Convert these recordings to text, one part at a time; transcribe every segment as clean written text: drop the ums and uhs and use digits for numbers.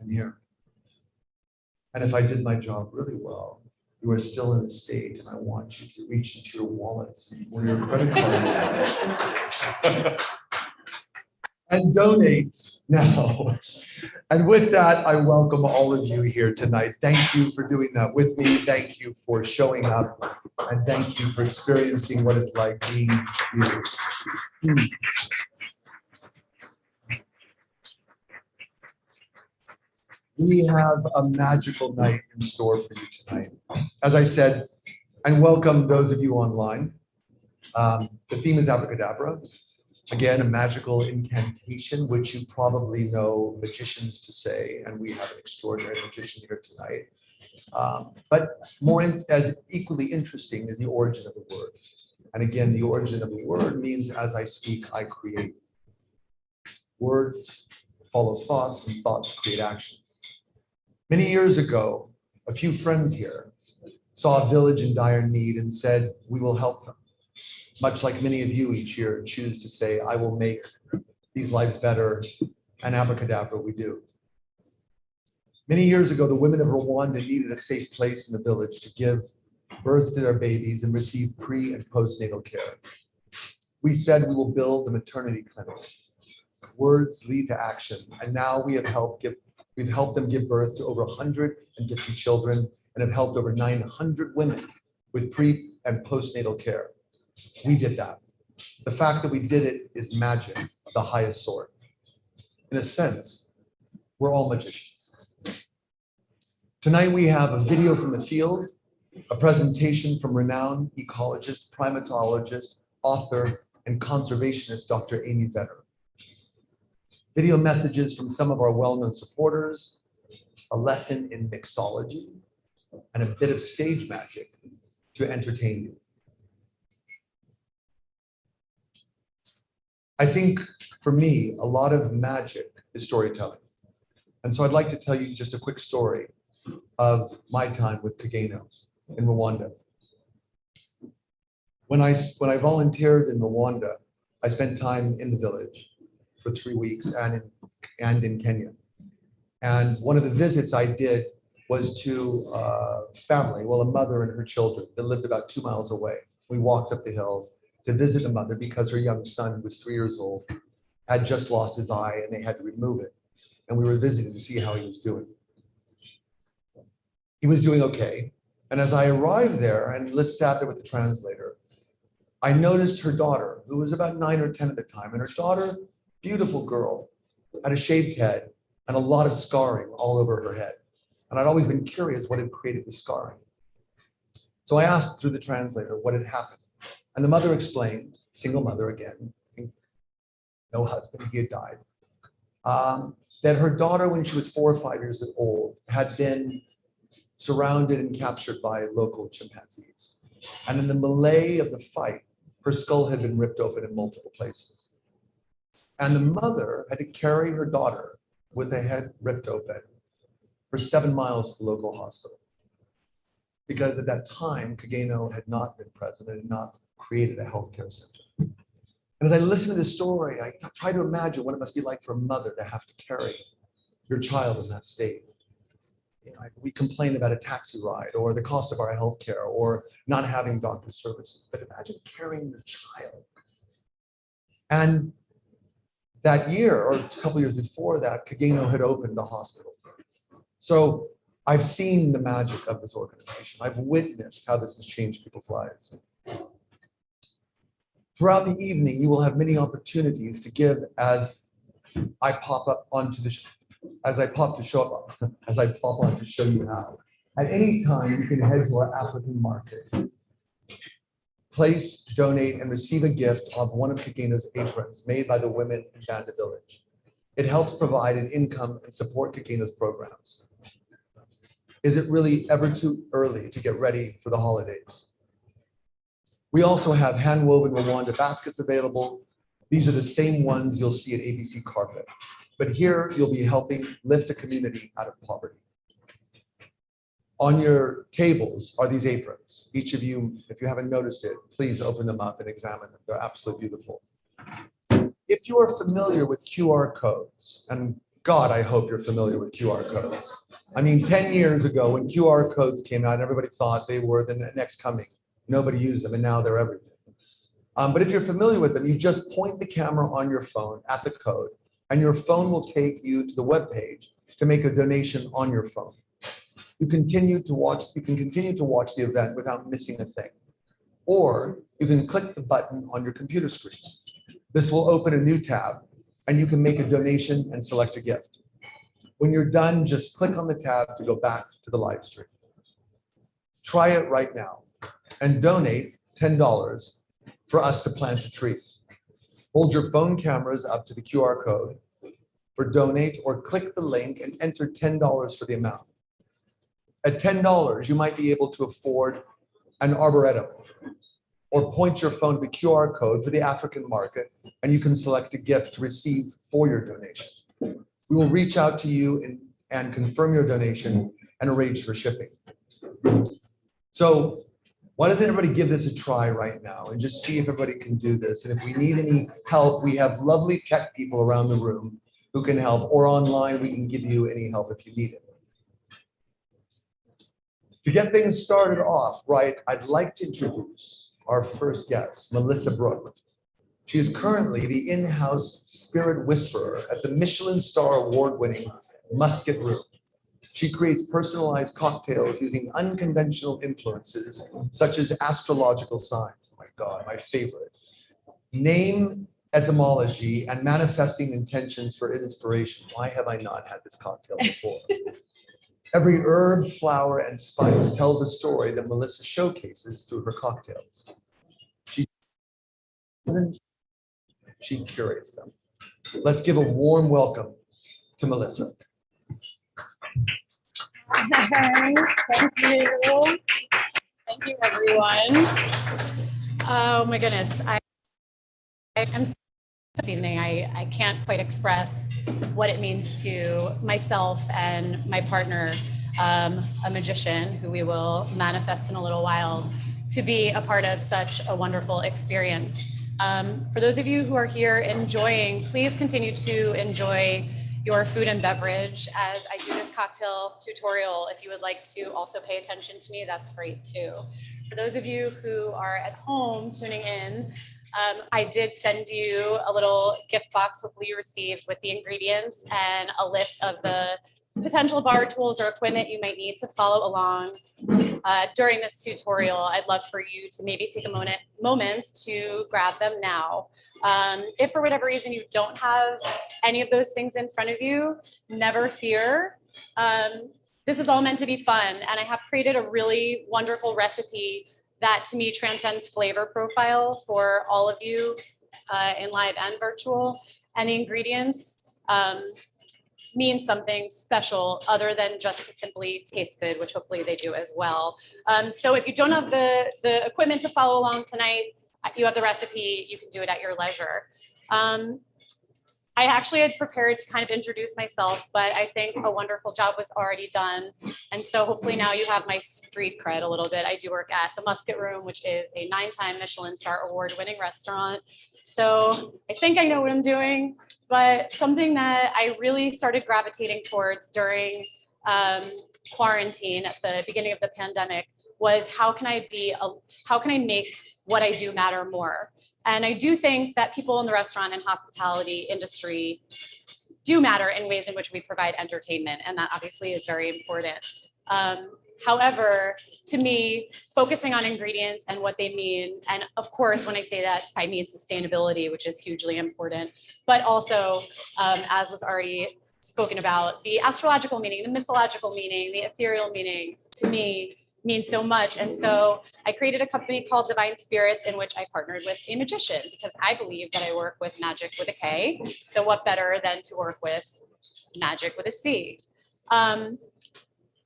and here. And if I did my job really well, you are still in the state, and I want you to reach into your wallets or your credit cards and donate now. And with that, I welcome all of you here tonight. Thank you for doing that with me. Thank you for showing up, and thank you for experiencing what it's like being here. We have a magical night in store for you tonight. As I said, and welcome those of you online. The theme is abracadabra. Again, a magical incantation, which you probably know magicians to say, and we have an extraordinary magician here tonight. But as equally interesting is the origin of the word. And again, the origin of the word means as I speak, I create. Words follow thoughts, and thoughts create actions. Many years ago, a few friends here saw a village in dire need and said, we will help them. Much like many of you each year choose to say, I will make these lives better, and abracadabra we do. Many years ago, the women of Rwanda needed a safe place in the village to give birth to their babies and receive pre- and postnatal care. We said we will build the maternity clinic. Words lead to action, and now we've helped them give birth to over 150 children and have helped over 900 women with pre- and postnatal care. We did that. The fact that we did it is magic of the highest sort. In a sense, we're all magicians. Tonight we have a video from the field, a presentation from renowned ecologist, primatologist, author, and conservationist, Dr. Amy Vedder. Video messages from some of our well-known supporters, a lesson in mixology, and a bit of stage magic to entertain you. I think for me, a lot of magic is storytelling. And so I'd like to tell you just a quick story of my time with Kageno in Rwanda. When I volunteered in Rwanda, I spent time in the village for 3 weeks and in Kenya. And one of the visits I did was to a family, well, a mother and her children that lived about 2 miles away. We walked up the hill to visit the mother because her young son, who was 3 years old, had just lost his eye and they had to remove it. And we were visiting to see how he was doing. He was doing okay. And as I arrived there and sat there with the translator, I noticed her daughter, who was about 9 or 10 at the time. And her daughter, beautiful girl, had a shaved head and a lot of scarring all over her head. And I'd always been curious what had created the scarring. So I asked through the translator what had happened. And the mother explained, single mother again, no husband, he had died, that her daughter, when she was 4 or 5 years old, had been surrounded and captured by local chimpanzees. And in the melee of the fight, her skull had been ripped open in multiple places. And the mother had to carry her daughter with the head ripped open for 7 miles to the local hospital. Because at that time, Kageno had not been present and had not created a healthcare center. And as I listened to this story, I tried to imagine what it must be like for a mother to have to carry your child in that state. You know, we complain about a taxi ride or the cost of our healthcare or not having doctor services, but imagine carrying your child. And that year, or a couple years before that, Kageno had opened the hospital. So I've seen the magic of this organization. I've witnessed how this has changed people's lives. Throughout the evening, you will have many opportunities to give as I pop on to show you how. At any time, you can head to our African market. Place, donate, and receive a gift of one of Kageno's aprons made by the women in Banda Village. It helps provide an income and support Kageno's programs. Is it really ever too early to get ready for the holidays? We also have hand-woven Rwanda baskets available. These are the same ones you'll see at ABC Carpet. But here you'll be helping lift a community out of poverty. On your tables are these aprons. Each of you, if you haven't noticed it, please open them up and examine them. They're absolutely beautiful. If you are familiar with QR codes, and God, I hope you're familiar with QR codes. I mean, 10 years ago when QR codes came out, everybody thought they were the next coming. Nobody used them, and now they're everything. But if you're familiar with them, you just point the camera on your phone at the code, and your phone will take you to the web page to make a donation on your phone. You can continue to watch the event without missing a thing. Or you can click the button on your computer screen. This will open a new tab, and you can make a donation and select a gift. When you're done, just click on the tab to go back to the live stream. Try it right now and donate $10 for us to plant a tree. Hold your phone cameras up to the QR code for donate, or click the link and enter $10 for the amount. At $10, you might be able to afford an arboretum, or point your phone to the QR code for the African market, and you can select a gift to receive for your donation. We will reach out to you and confirm your donation and arrange for shipping. So why doesn't everybody give this a try right now and just see if everybody can do this? And if we need any help, we have lovely tech people around the room who can help, or online, we can give you any help if you need it. To get things started off right, I'd like to introduce our first guest, Melissa Brooke. She is currently the in-house spirit whisperer at the Michelin Star Award-winning Musket Room. She creates personalized cocktails using unconventional influences, such as astrological signs. Oh my God, my favorite. Name etymology and manifesting intentions for inspiration. Why have I not had this cocktail before? Every herb, flower, and spice tells a story that Melissa showcases through her cocktails. She curates them. Let's give a warm welcome to Melissa. Thank you. Thank you, everyone. Oh my goodness. I'm so this evening. I can't quite express what it means to myself and my partner, a magician who we will manifest in a little while, to be a part of such a wonderful experience. For those of you who are here enjoying, please continue to enjoy your food and beverage as I do this cocktail tutorial. If you would like to also pay attention to me, that's great too. For those of you who are at home tuning in, I did send you a little gift box, hopefully you received, with the ingredients and a list of the potential bar tools or equipment you might need to follow along during this tutorial. I'd love for you to maybe take a moment to grab them now. If for whatever reason you don't have any of those things in front of you, never fear. This is all meant to be fun, and I have created a really wonderful recipe that to me transcends flavor profile for all of you in live and virtual. And the ingredients mean something special other than just to simply taste good, which hopefully they do as well. So if you don't have the equipment to follow along tonight, you have the recipe, you can do it at your leisure. I actually had prepared to kind of introduce myself, but I think a wonderful job was already done. And so hopefully now you have my street cred a little bit. I do work at the Musket Room, which is a 9-time Michelin Star Award-winning restaurant. So I think I know what I'm doing, but something that I really started gravitating towards during quarantine at the beginning of the pandemic was how can I make what I do matter more? And I do think that people in the restaurant and hospitality industry do matter in ways in which we provide entertainment, and that obviously is very important. However, to me, focusing on ingredients and what they mean, and of course, when I say that, I mean sustainability, which is hugely important, but also, as was already spoken about, the astrological meaning, the mythological meaning, the ethereal meaning, to me, means so much. And so I created a company called Divine Spirits, in which I partnered with a magician, because I believe that I work with magic with a K. So what better than to work with magic with a C? The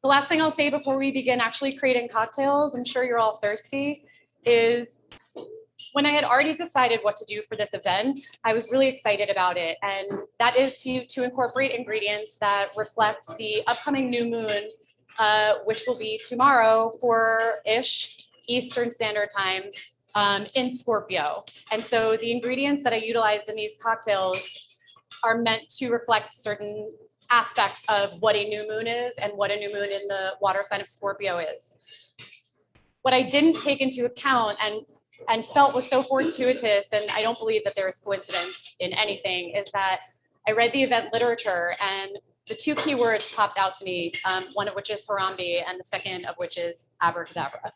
last thing I'll say before we begin actually creating cocktails, I'm sure you're all thirsty, is when I had already decided what to do for this event, I was really excited about it. And that is to incorporate ingredients that reflect the upcoming new moon, which will be tomorrow for-ish Eastern Standard Time in Scorpio. And so the ingredients that I utilized in these cocktails are meant to reflect certain aspects of what a new moon is and what a new moon in the water sign of Scorpio is. What I didn't take into account and felt was so fortuitous, and I don't believe that there is coincidence in anything, is that I read the event literature and the two key words popped out to me, one of which is Harambee and the second of which is abracadabra.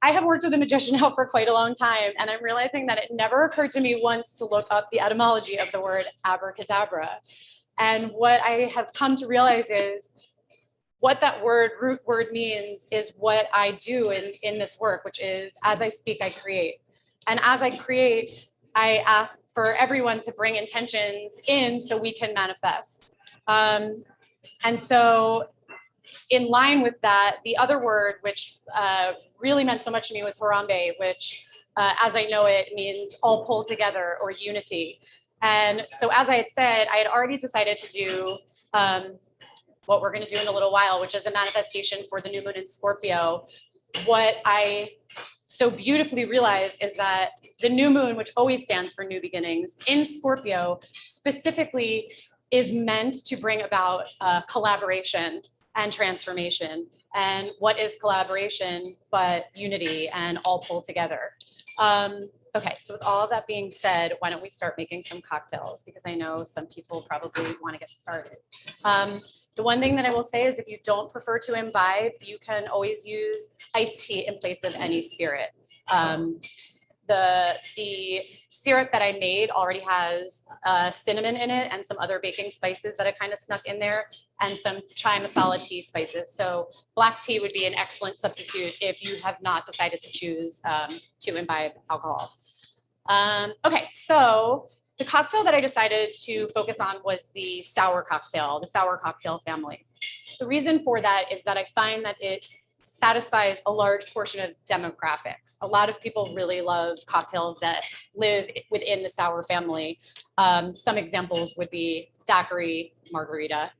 I have worked with a magician now for quite a long time, and I'm realizing that it never occurred to me once to look up the etymology of the word abracadabra. And what I have come to realize is what that root word means is what I do in this work, which is as I speak, I create. And as I create, I ask for everyone to bring intentions in so we can manifest. And so in line with that, the other word, which really meant so much to me, was Harambee, which as I know it means all pulled together or unity. And so as I had said, I had already decided to do what we're going to do in a little while, which is a manifestation for the new moon in Scorpio. What I so beautifully realized is that the new moon, which always stands for new beginnings, in Scorpio specifically is meant to bring about collaboration and transformation. And what is collaboration but unity and all pulled together? Okay, so with all of that being said, why don't we start making some cocktails? Because I know some people probably want to get started. The one thing that I will say is if you don't prefer to imbibe, you can always use iced tea in place of any spirit. The syrup that I made already has cinnamon in it and some other baking spices that I kind of snuck in there and some chai masala tea spices. So black tea would be an excellent substitute if you have not decided to choose to imbibe alcohol. Okay, so the cocktail that I decided to focus on was the sour cocktail family. The reason for that is that I find that it satisfies a large portion of demographics. A lot of people really love cocktails that live within the sour family. Some examples would be daiquiri, margarita,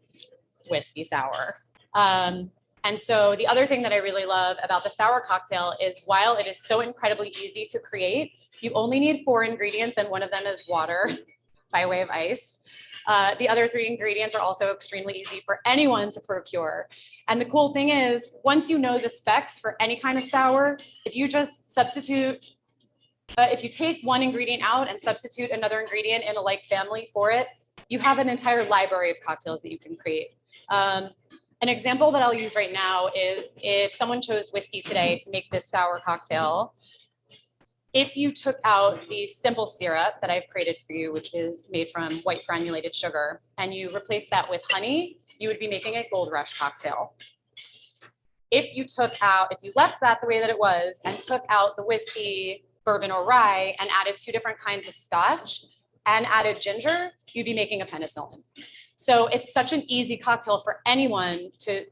whiskey sour. And so the other thing that I really love about the sour cocktail is while it is so incredibly easy to create, you only need 4 ingredients and one of them is water by way of ice. The other 3 ingredients are also extremely easy for anyone to procure. And the cool thing is, once you know the specs for any kind of sour, if you just substitute, if you take one ingredient out and substitute another ingredient in a like family for it, you have an entire library of cocktails that you can create. An example that I'll use right now is if someone chose whiskey today to make this sour cocktail, if you took out the simple syrup that I've created for you, which is made from white granulated sugar, and you replace that with honey, you would be making a Gold Rush cocktail. If you left that the way that it was and took out the whiskey, bourbon, or rye and added 2 different kinds of scotch and added ginger, you'd be making a penicillin. So it's such an easy cocktail for anyone to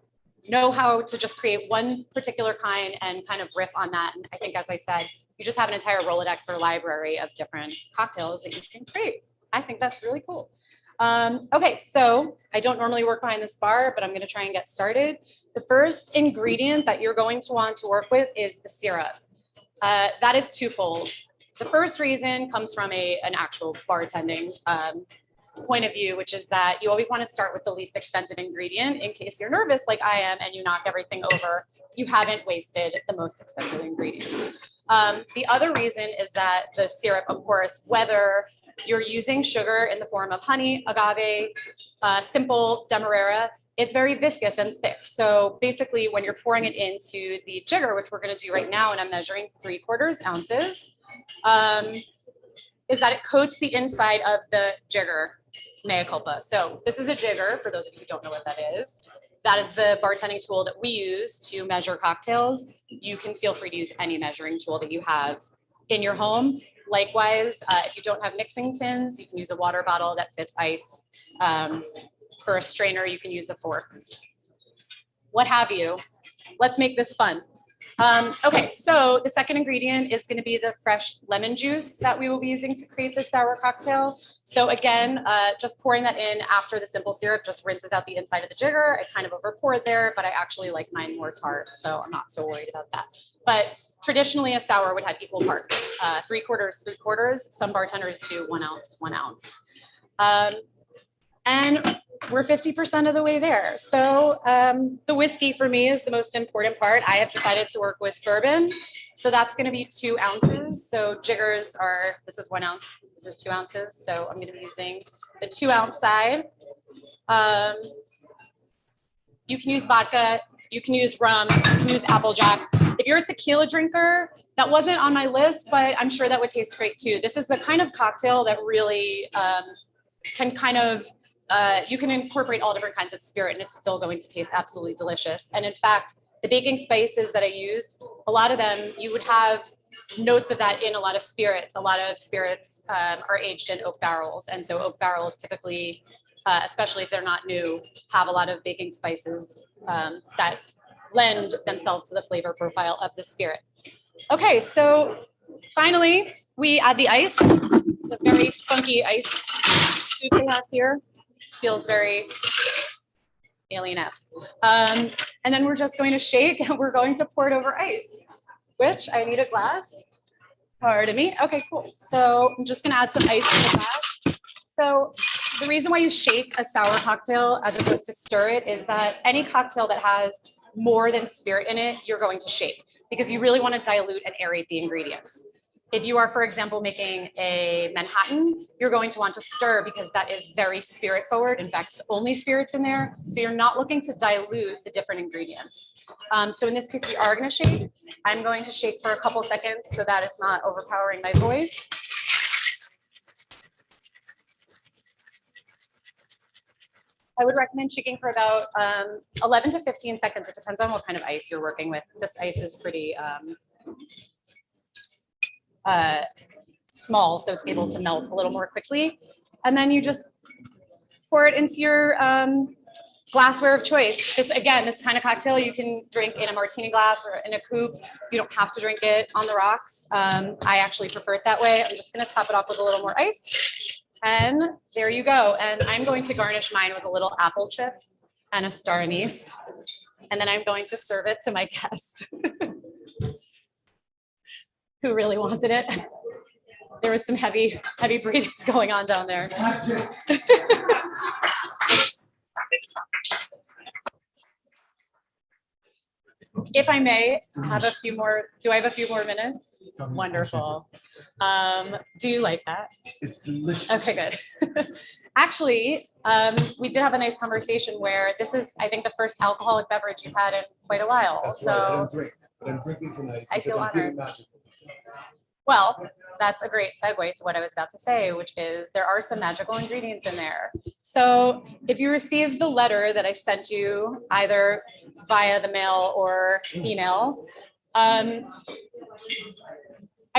know how to just create one particular kind and kind of riff on that. And I think, as I said, you just have an entire Rolodex or library of different cocktails that you can create. I think that's really cool. Okay, so I don't normally work behind this bar, but I'm going to try and get started. The first ingredient that you're going to want to work with is the syrup. That is twofold. The first reason comes from an actual bartending point of view, which is that you always want to start with the least expensive ingredient in case you're nervous like I am and you knock everything over. You haven't wasted the most expensive ingredient. The other reason is that the syrup, of course, whether you're using sugar in the form of honey, agave, simple demerara, it's very viscous and thick. So basically when you're pouring it into the jigger, which we're going to do right now, and I'm measuring 3/4 ounces, is that it coats the inside of the jigger, mea culpa. So this is a jigger, for those of you who don't know what that is. That is the bartending tool that we use to measure cocktails. You can feel free to use any measuring tool that you have in your home. Likewise, if you don't have mixing tins, you can use a water bottle that fits ice. For a strainer, you can use a fork. What have you. Let's make this fun. Okay, so the second ingredient is going to be the fresh lemon juice that we will be using to create this sour cocktail. So again, just pouring that in after the simple syrup just rinses out the inside of the jigger. I kind of over poured there, but I actually like mine more tart, so I'm not so worried about that. But traditionally a sour would have equal parts, 3/4, 3/4. Some bartenders do 1 ounce, 1 ounce. And we're 50% of the way there. So the whiskey for me is the most important part. I have decided to work with bourbon. So that's going to be 2 ounces. So jiggers are, this is 1 ounce, this is 2 ounces. So I'm going to be using the 2 ounce side. You can use vodka, you can use rum, you can use Applejack. If you're a tequila drinker, that wasn't on my list, but I'm sure that would taste great too. This is the kind of cocktail that really can kind of, you can incorporate all different kinds of spirit and it's still going to taste absolutely delicious. And in fact, the baking spices that I used, a lot of them, you would have notes of that in a lot of spirits. A lot of spirits are aged in oak barrels. And so oak barrels typically, especially if they're not new, have a lot of baking spices that lend themselves to the flavor profile of the spirit. Okay, so finally, we add the ice. It's a very funky ice scoop we have here. This feels very alien-esque. And then we're just going to shake and we're going to pour it over ice, which I need a glass. Pardon me. Okay, cool. So I'm just gonna add some ice to the glass. So the reason why you shake a sour cocktail as opposed to stir it is that any cocktail that has more than spirit in it, you're going to shake because you really want to dilute and aerate the ingredients. If you are, for example, making a Manhattan, you're going to want to stir because that is very spirit forward. In fact, only spirits in there. So you're not looking to dilute the different ingredients. So in this case, we are going to shake. I'm going to shake for a couple seconds so that it's not overpowering my voice. I would recommend shaking for about 11 to 15 seconds. It depends on what kind of ice you're working with. This ice is pretty small, so it's able to melt a little more quickly. And then you just pour it into your glassware of choice. This kind of cocktail you can drink in a martini glass or in a coupe. You don't have to drink it on the rocks. I actually prefer it that way. I'm just going to top it off with a little more ice. And there you go. And I'm going to garnish mine with a little apple chip and a star anise. And then I'm going to serve it to my guests who really wanted it. There was some heavy breathing going on down there. If I may have a few more, do I have a few more minutes? Wonderful. Do you like that? It's delicious. Okay, good. Actually, we did have a nice conversation where this is, I think, the first alcoholic beverage you've had in quite a while. That's so right. I don't drink, but I'm drinking tonight. I feel because I'm feeling honored. magical. Well, that's a great segue to what I was about to say, which is there are some magical ingredients in there. So if you received the letter that I sent you either via the mail or email, I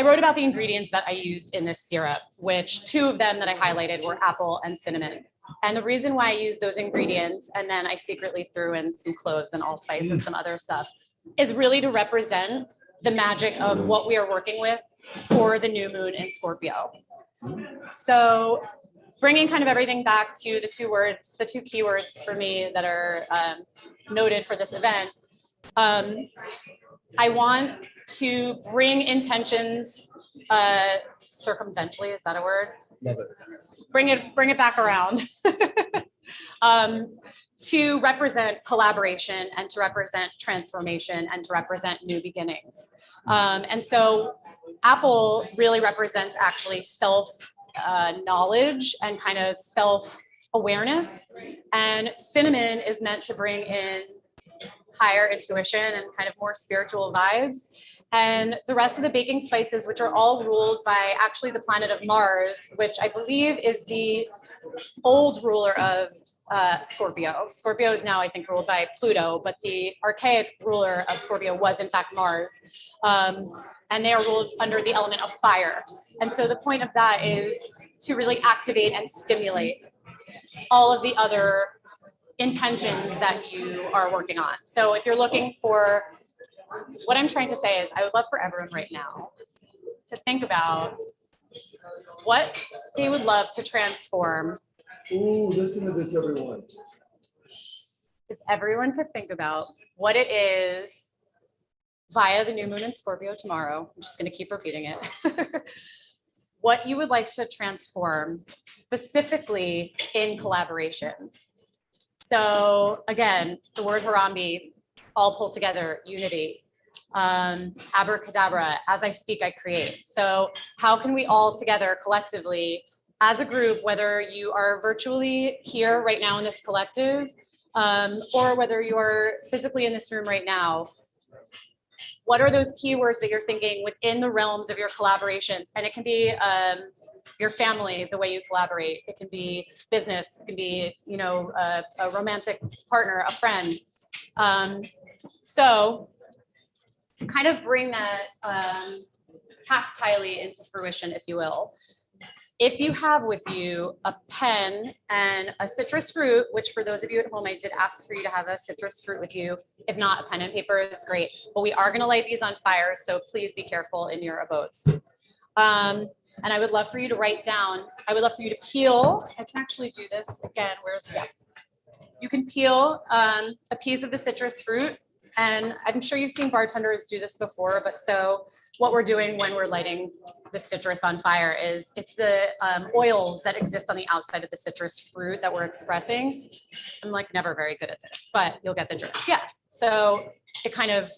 wrote about the ingredients that I used in this syrup, which 2 of them that I highlighted were apple and cinnamon. And the reason why I used those ingredients, and then I secretly threw in some cloves and allspice and some other stuff, is really to represent the magic of what we are working with for the new moon in Scorpio. So bringing kind of everything back to the 2 words, the 2 keywords for me that are noted for this event, I want to bring intentions circumventally, is that a word? Love it. Bring it back around to represent collaboration and to represent transformation and to represent new beginnings. And so apple really represents actually self-knowledge and kind of self-awareness. And cinnamon is meant to bring in higher intuition and kind of more spiritual vibes. And the rest of the baking spices, which are all ruled by actually the planet of Mars, which I believe is the old ruler of Scorpio. Scorpio is now, I think, ruled by Pluto, but the archaic ruler of Scorpio was in fact Mars. And they are ruled under the element of fire. And so the point of that is to really activate and stimulate all of the other intentions that you are working on. So if you're looking for, what I'm trying to say is I would love for everyone right now to think about what they would love to transform. Ooh, listen to this, everyone. If everyone could think about what it is via the new moon in Scorpio tomorrow, I'm just going to keep repeating it, what you would like to transform specifically in collaborations. So again, the word Harambee, all pulled together, unity. Abracadabra, as I speak, I create. So how can we all together collectively, as a group, whether you are virtually here right now in this collective, or whether you are physically in this room right now, what are those keywords that you're thinking within the realms of your collaborations? And it can be your family, the way you collaborate. It can be business. It can be, you know, a romantic partner, a friend. So to kind of bring that tactilely into fruition, if you will, if you have with you a pen and a citrus fruit, which for those of you at home, I did ask for you to have a citrus fruit with you. If not, a pen and paper is great, but we are going to light these on fire, so please be careful in your abodes. And I would love for you to write down, I would love for you to peel. I can actually do this again. You can peel a piece of the citrus fruit, and I'm sure you've seen bartenders do this before, but so what we're doing when we're lighting the citrus on fire is it's the oils that exist on the outside of the citrus fruit that we're expressing. I'm like never very good at this, but you'll get the drift. Yeah, so it kind of,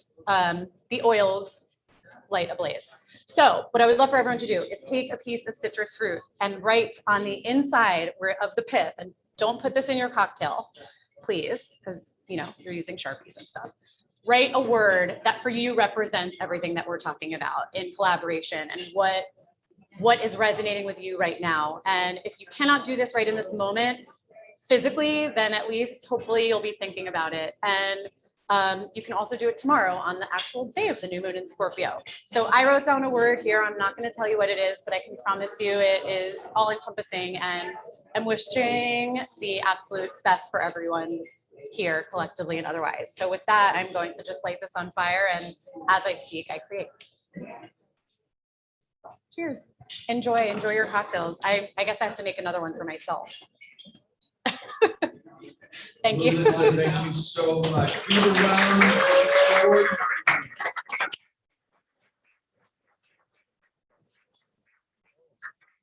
the oils light a blaze. So what I would love for everyone to do is take a piece of citrus fruit and write on the inside of the pith, and don't put this in your cocktail, please, because you know you're using Sharpies and stuff. Write a word that for you represents everything that we're talking about in collaboration and what is resonating with you right now. And if you cannot do this right in this moment physically, then at least hopefully you'll be thinking about it. And you can also do it tomorrow on the actual day of the new moon in Scorpio. So I wrote down a word here. I'm not going to tell you what it is, but I can promise you it is all encompassing, and I'm wishing the absolute best for everyone here collectively and otherwise. So with that, I'm going to just light this on fire, and as I speak, I create. Cheers. Enjoy your cocktails. I guess I have to make another one for myself. Thank you. Melissa, thank you so much. Be around.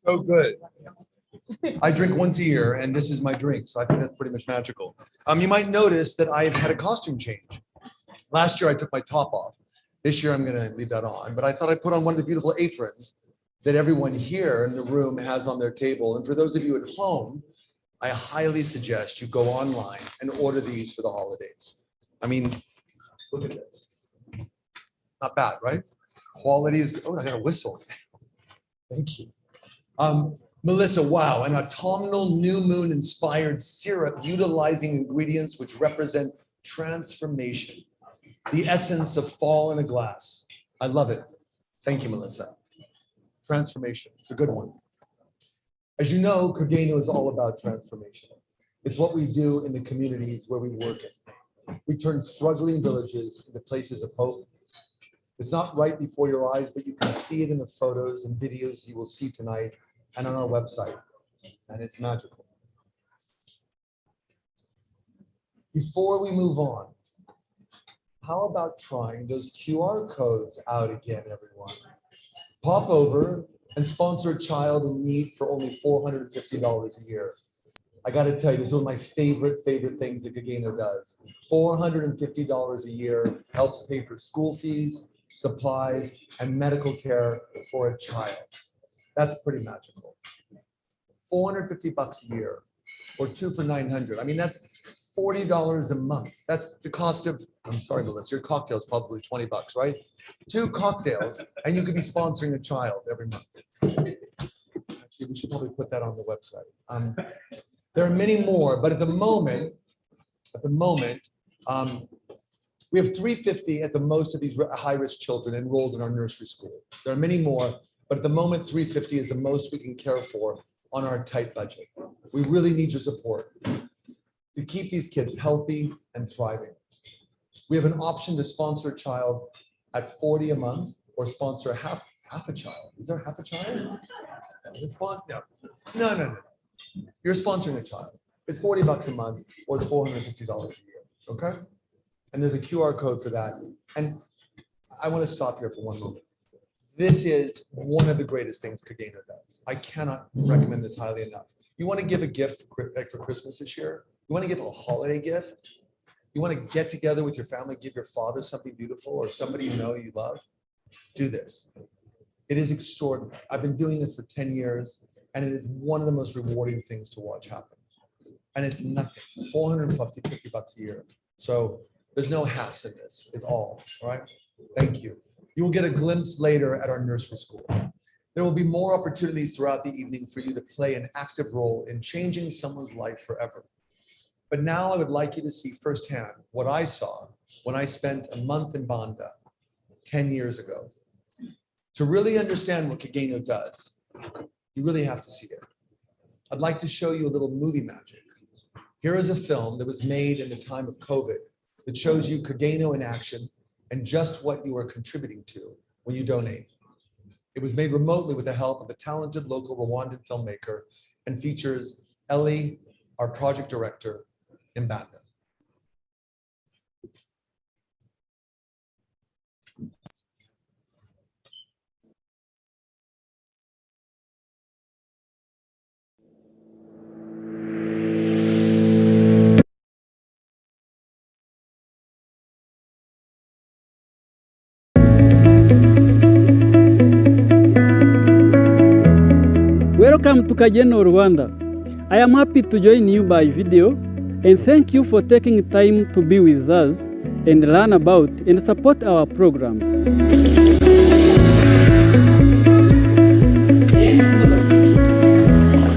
So good. I drink once a year, and this is my drink, so I think that's pretty much magical. You might notice that I've had a costume change. Last year, I took my top off. This year, I'm going to leave that on, but I thought I'd put on one of the beautiful aprons that everyone here in the room has on their table. And for those of you at home, I highly suggest you go online and order these for the holidays. I mean, look at this. Not bad, right? Quality is, oh, I got a whistle. Thank you. Melissa, wow, an autumnal new moon inspired syrup utilizing ingredients which represent transformation, the essence of fall in a glass. I love it. Thank you, Melissa. Transformation, it's a good one. As you know, Kageno is all about transformation. It's what we do in the communities where we work in. We turn struggling villages into places of hope. It's not right before your eyes, but you can see it in the photos and videos you will see tonight and on our website, and it's magical. Before we move on, how about trying those QR codes out again, everyone? Pop over and sponsor a child in need for only $450 a year. I got to tell you, this is one of my favorite things that Kageno does. $450 a year helps pay for school fees, supplies, and medical care for a child. That's pretty magical. 450 bucks a year, or 2 for 900. I mean, that's $40 a month. That's the cost of, I'm sorry, Melissa, your cocktail is probably 20 bucks, right? 2 cocktails, and you could be sponsoring a child every month. Actually, we should probably put that on the website. There are many more, but at the moment, we have 350 at the most of these high-risk children enrolled in our nursery school. There are many more, but at the moment, 350 is the most we can care for on our tight budget. We really need your support to keep these kids healthy and thriving. We have an option to sponsor a child at $40 a month or sponsor half a child. Is there half a child? No. You're sponsoring a child. It's 40 bucks a month or it's $450 a year, okay? And there's a QR code for that. And I want to stop here for one moment. This is one of the greatest things Kageno does. I cannot recommend this highly enough. You want to give a gift for Christmas this year? You want to give a holiday gift? You want to get together with your family, give your father something beautiful or somebody you know you love? Do this. It is extraordinary. I've been doing this for 10 years and it is one of the most rewarding things to watch happen. And it's nothing, 450 bucks a year. So there's no halves in this, it's all right? Thank you. You will get a glimpse later at our nursery school. There will be more opportunities throughout the evening for you to play an active role in changing someone's life forever. But now I would like you to see firsthand what I saw when I spent a month in Banda 10 years ago. To really understand what Kageno does, you really have to see it. I'd like to show you a little movie magic. Here is a film that was made in the time of COVID that shows you Kageno in action and just what you are contributing to when you donate. It was made remotely with the help of a talented local Rwandan filmmaker and features Ellie, our project director, in Banda. Welcome to Kageno, Rwanda. I am happy to join you by video and thank you for taking time to be with us and learn about and support our programs.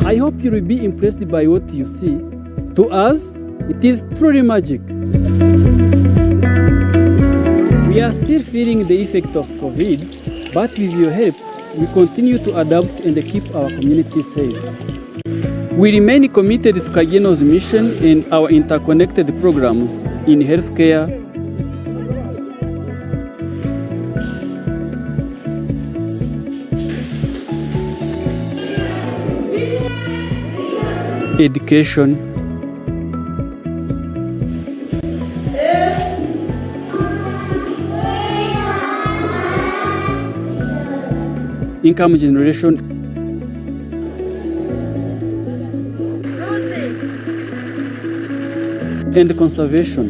I hope you will be impressed by what you see. To us, it is truly magic. We are still feeling the effect of COVID, but with your help, we continue to adapt and keep our community safe. We remain committed to Kageno's mission and our interconnected programs in healthcare, education, income generation, and conservation.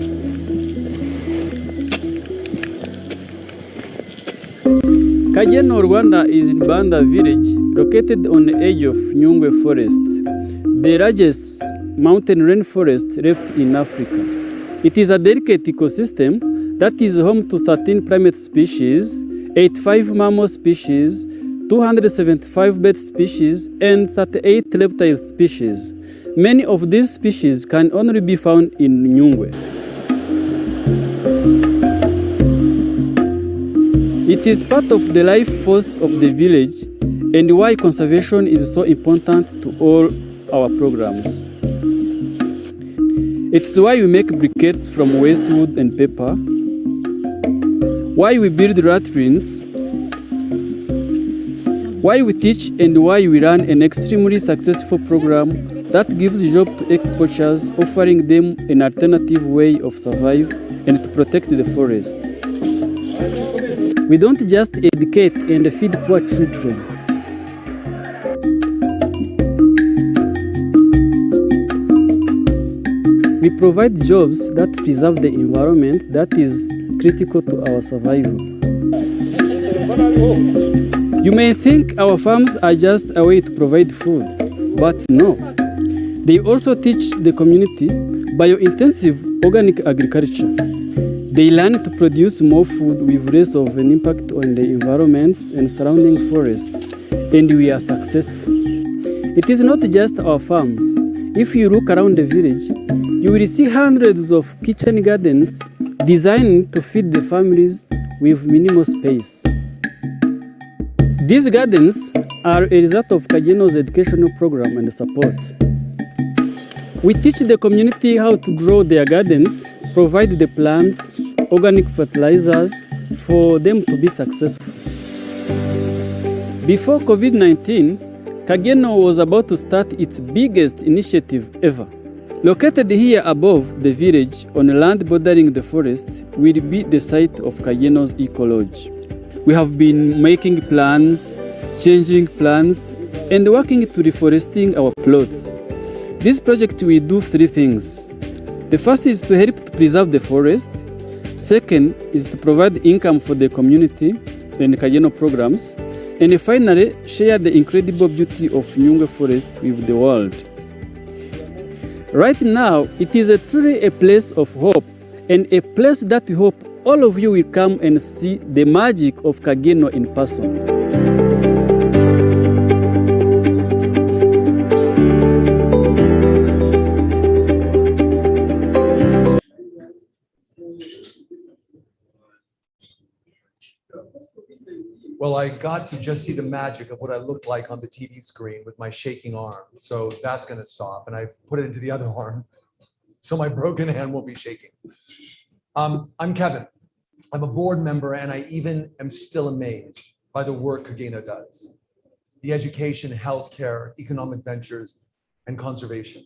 Kageno, Rwanda is in Banda village, located on the edge of Nyungwe Forest, the largest mountain rainforest left in Africa. It is a delicate ecosystem that is home to 13 primate species, 85 mammal species, 275 bird species, and 38 reptile species. Many of these species can only be found in Nyungwe. It is part of the life force of the village and why conservation is so important to all our programs. It's why we make briquettes from waste wood and paper, why we build latrines, why we teach, and why we run an extremely successful program that gives job to ex-poachers, offering them an alternative way of survive and to protect the forest. We don't just educate and feed poor children. We provide jobs that preserve the environment that is critical to our survival. You may think our farms are just a way to provide food, but no. They also teach the community bio-intensive organic agriculture. They learn to produce more food with less of an impact on the environment and surrounding forests, and we are successful. It is not just our farms. If you look around the village, you will see hundreds of kitchen gardens designed to feed the families with minimal space. These gardens are a result of Kageno's educational program and support. We teach the community how to grow their gardens, provide the plants, organic fertilizers for them to be successful. Before COVID-19, Kageno was about to start its biggest initiative ever. Located here above the village on land bordering the forest will be the site of Kageno's Eco Lodge. We have been making plans, changing plans, and working to reforesting our plots. This project will do three things. The first is to help to preserve the forest. Second is to provide income for the community and Kageno programs. And finally, share the incredible beauty of Nyungwe Forest with the world. Right now, it is truly a place of hope, and a place that we hope all of you will come and see the magic of Kageno in person. Well, I got to just see the magic of what I looked like on the TV screen with my shaking arm. So that's going to stop. And I put it into the other arm, so my broken hand won't be shaking. I'm Kevin. I'm a board member, and I even am still amazed by the work Kageno does. The education, healthcare, economic ventures, and conservation.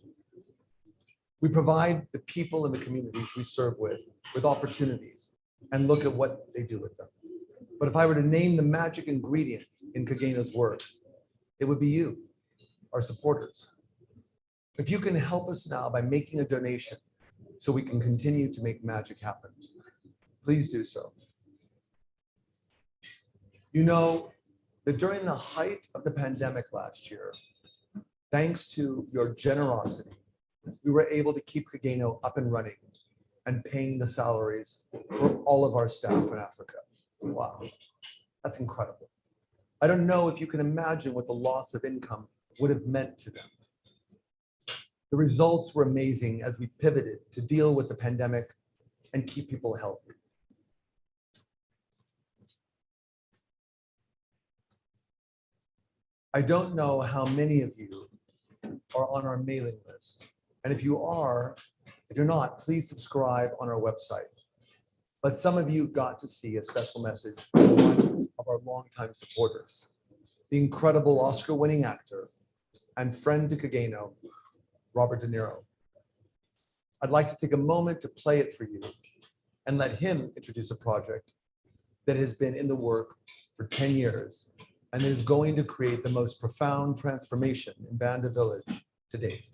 We provide the people and the communities we serve with opportunities, and look at what they do with them. But if I were to name the magic ingredient in Kageno's work, it would be you, our supporters. If you can help us now by making a donation so we can continue to make magic happen, please do so. You know that during the height of the pandemic last year, thanks to your generosity, we were able to keep Kageno up and running and paying the salaries for all of our staff in Africa. Wow, that's incredible. I don't know if you can imagine what the loss of income would have meant to them. The results were amazing as we pivoted to deal with the pandemic and keep people healthy. I don't know how many of you are on our mailing list. And if you're not, please subscribe on our website. But some of you got to see a special message from one of our longtime supporters, the incredible Oscar-winning actor and friend to Kageno, Robert De Niro. I'd like to take a moment to play it for you and let him introduce a project that has been in the work for 10 years and is going to create the most profound transformation in Banda Village to date.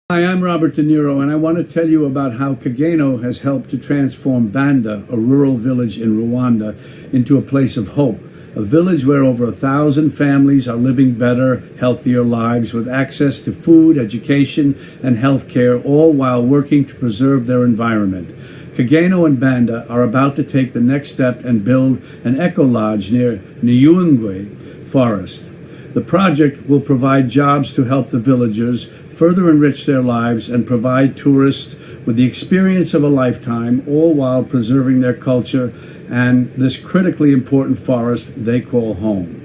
Hi, I'm Robert De Niro, and I want to tell you about how Kageno has helped to transform Banda, a rural village in Rwanda, into a place of hope. A village where over 1,000 families are living better, healthier lives with access to food, education, and health care, all while working to preserve their environment. Kageno and Banda are about to take the next step and build an eco-lodge near Nyungwe Forest. The project will provide jobs to help the villagers, further enrich their lives, and provide tourists with the experience of a lifetime, all while preserving their culture and this critically important forest they call home.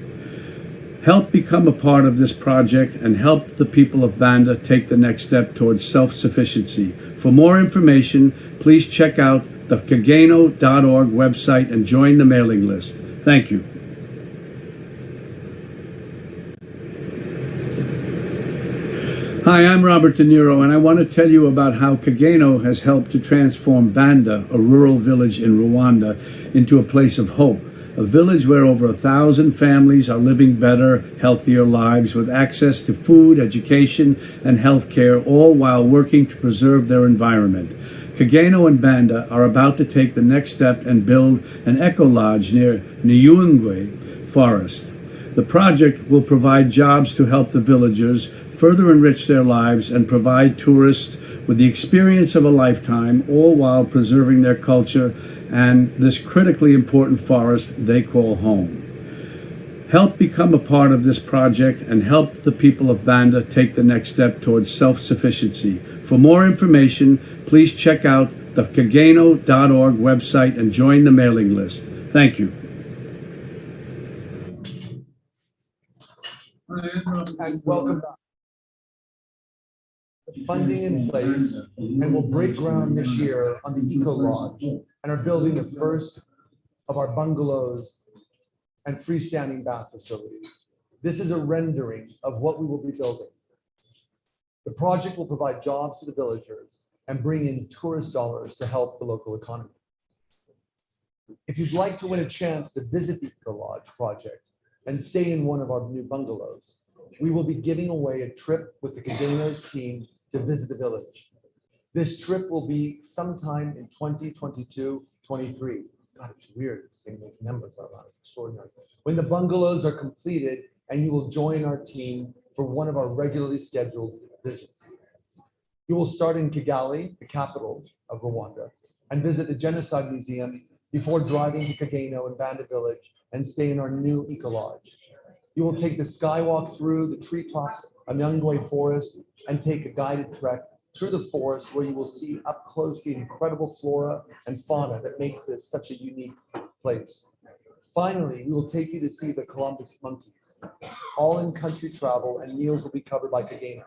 Help become a part of this project and help the people of Banda take the next step towards self-sufficiency. For more information, please check out the Kageno.org website and join the mailing list. Thank you. Hi, I'm Robert De Niro, and I want to tell you about how Kageno has helped to transform Banda, a rural village in Rwanda, into a place of hope. A village where over 1,000 families are living better, healthier lives with access to food, education, and health care, all while working to preserve their environment. Kageno and Banda are about to take the next step and build an eco-lodge near Nyungwe Forest. The project will provide jobs to help the villagers, further enrich their lives, and provide tourists with the experience of a lifetime, all while preserving their culture and this critically important forest they call home. Help become a part of this project and help the people of Banda take the next step towards self-sufficiency. For more information, please check out the Kageno.org website and join the mailing list. Thank you. And welcome back. The funding in place, and we'll break ground this year on the Eco Lodge and are building the first of our bungalows and freestanding bath facilities. This is a rendering of what we will be building. The project will provide jobs to the villagers and bring in tourist dollars to help the local economy. If you'd like to win a chance to visit the Eco Lodge project and stay in one of our new bungalows, we will be giving away a trip with the Kageno's team to visit the village. This trip will be sometime in 2022, 23. God, it's weird saying those numbers out loud. It's extraordinary. When the bungalows are completed, and you will join our team for one of our regularly scheduled visits. You will start in Kigali, the capital of Rwanda, and visit the Genocide Museum before driving to Kageno and Banda Village and stay in our new Eco Lodge. You will take the skywalk through the treetops of Nyungwe Forest and take a guided trek through the forest where you will see up close the incredible flora and fauna that makes this such a unique place. Finally, we will take you to see the Columbus monkeys. All in-country travel and meals will be covered by Kageno.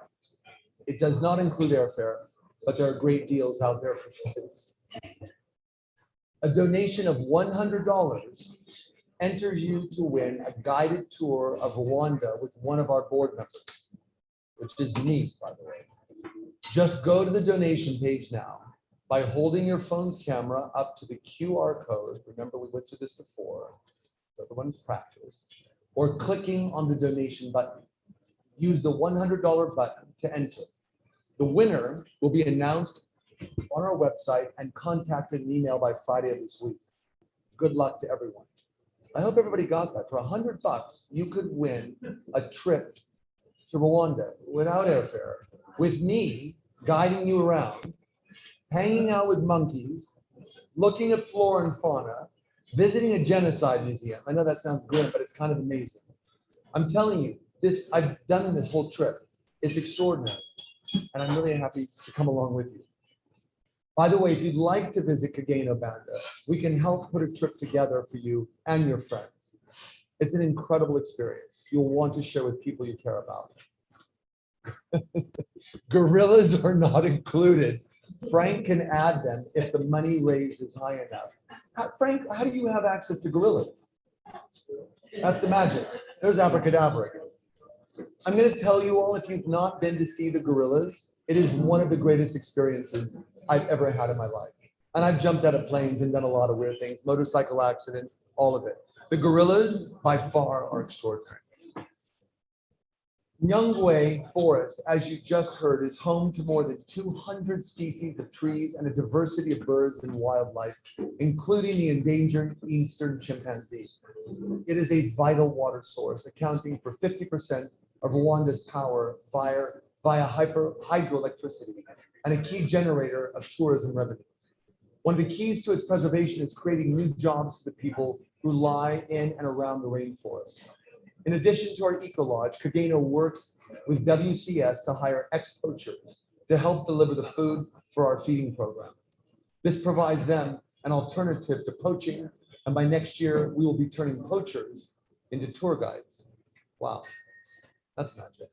It does not include airfare, but there are great deals out there for flights. A donation of $100 enters you to win a guided tour of Rwanda with one of our board members, which is me, by the way. Just go to the donation page now by holding your phone's camera up to the QR code. Remember, we went through this before, so everyone's practiced, or clicking on the donation button. Use the $100 button to enter. The winner will be announced on our website and contacted in email by Friday of this week. Good luck to everyone. I hope everybody got that. For $100, you could win a trip to Rwanda without airfare, with me guiding you around, hanging out with monkeys, looking at flora and fauna, visiting a genocide museum. I know that sounds grim, but it's kind of amazing. I'm telling you, this, I've done this whole trip. It's extraordinary, and I'm really happy to come along with you. By the way, if you'd like to visit Kageno Banda, we can help put a trip together for you and your friends. It's an incredible experience. You'll want to share with people you care about. Gorillas are not included. Frank can add them if the money raised is high enough. Frank, how do you have access to gorillas? That's the magic. There's abracadabra. I'm going to tell you all, if you've not been to see the gorillas, it is one of the greatest experiences I've ever had in my life. And I've jumped out of planes and done a lot of weird things, motorcycle accidents, all of it. The gorillas, by far, are extraordinary. Nyungwe Forest, as you just heard, is home to more than 200 species of trees and a diversity of birds and wildlife, including the endangered eastern chimpanzee. It is a vital water source, accounting for 50% of Rwanda's power via hydroelectricity and a key generator of tourism revenue. One of the keys to its preservation is creating new jobs for the people who lie in and around the rainforest. In addition to our Eco Lodge, Kageno works with WCS to hire ex-poachers to help deliver the food for our feeding program. This provides them an alternative to poaching, and by next year, we will be turning poachers into tour guides. Wow, that's magic.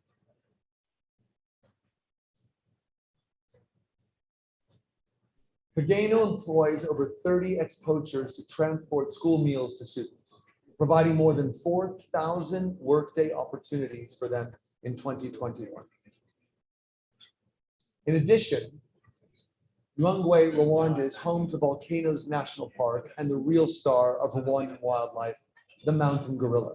Kageno employs over 30 ex-poachers to transport school meals to students, providing more than 4,000 workday opportunities for them in 2021. In addition, Nyungwe, Rwanda is home to Volcanoes National Park and the real star of Rwandan wildlife, the mountain gorilla.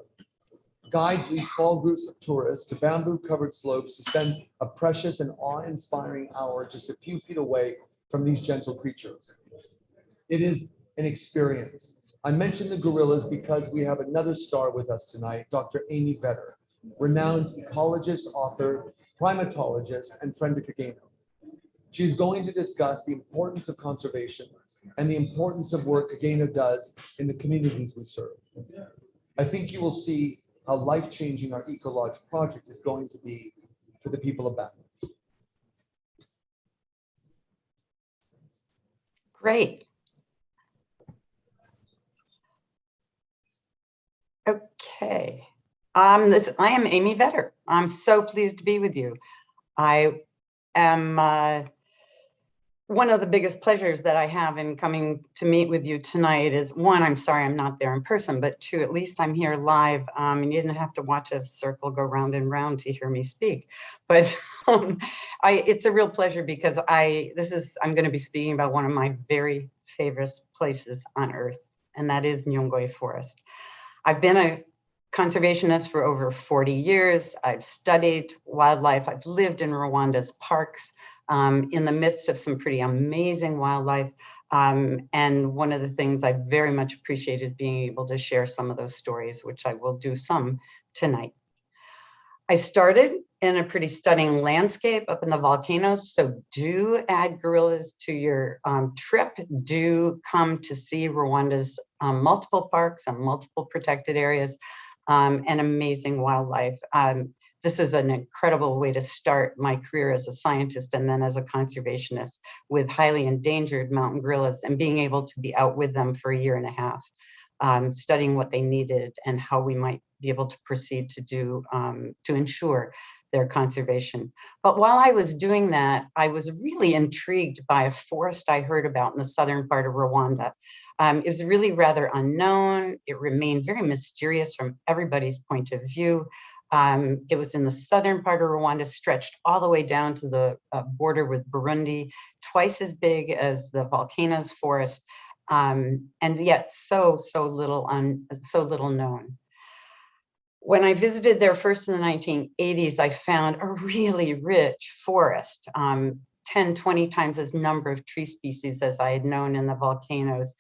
Guides lead small groups of tourists to bamboo-covered slopes to spend a precious and awe-inspiring hour just a few feet away from these gentle creatures. It is an experience. I mention the gorillas because we have another star with us tonight, Dr. Amy Vetter, renowned ecologist, author, primatologist, and friend to Kageno. She's going to discuss the importance of conservation and the importance of work Kageno does in the communities we serve. I think you will see how life-changing our Eco Lodge project is going to be for the people of Bethel. Great. Okay. I am Amy Vetter. I'm so pleased to be with you. I am one of the biggest pleasures that I have in coming to meet with you tonight is, one, I'm sorry I'm not there in person, but two, at least I'm here live, and you didn't have to watch a circle go round and round to hear me speak. But it's a real pleasure because I'm going to be speaking about one of my very favorite places on earth, and that is Nyungwe Forest. I've been a conservationist for over 40 years. I've studied wildlife. I've lived in Rwanda's parks, in the midst of some pretty amazing wildlife. And one of the things I very much appreciate is being able to share some of those stories, which I will do some tonight. I started in a pretty stunning landscape up in the volcanoes. So do add gorillas to your trip. Do come to see Rwanda's multiple parks and multiple protected areas and amazing wildlife. This is an incredible way to start my career as a scientist and then as a conservationist with highly endangered mountain gorillas and being able to be out with them for a year and a half, studying what they needed and how we might be able to proceed to ensure their conservation. But while I was doing that, I was really intrigued by a forest I heard about in the southern part of Rwanda. It was really rather unknown. It remained very mysterious from everybody's point of view. It was in the southern part of Rwanda, stretched all the way down to the border with Burundi, twice as big as the Volcanoes forest, and yet so little known. When I visited there first in the 1980s, I found a really rich forest, 10, 20 times as number of tree species as I had known in the volcanoes.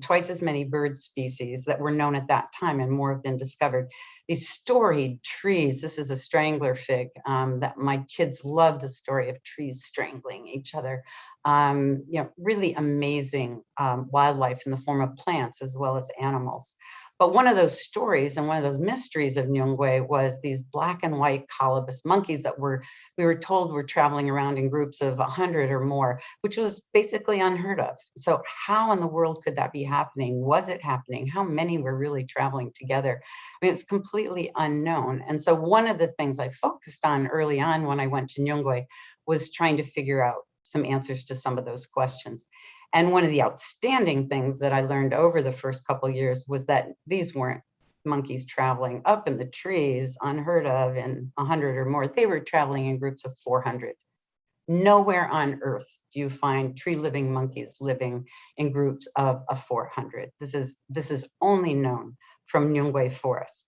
Twice as many bird species that were known at that time, and more have been discovered. These storied trees, this is a strangler fig, that my kids love the story of trees strangling each other. Really amazing wildlife in the form of plants as well as animals. But one of those stories and one of those mysteries of Nyungwe was these black and white colobus monkeys that we were told were traveling around in groups of 100 or more, which was basically unheard of. So how in the world could that be happening? Was it happening? How many were really traveling together? I mean, it's completely unknown. And so one of the things I focused on early on when I went to Nyungwe was trying to figure out some answers to some of those questions. And one of the outstanding things that I learned over the first couple of years was that these weren't monkeys traveling up in the trees, unheard of, in 100 or more. They were traveling in groups of 400. Nowhere on earth do you find tree-living monkeys living in groups of 400. This is only known from Nyungwe Forest,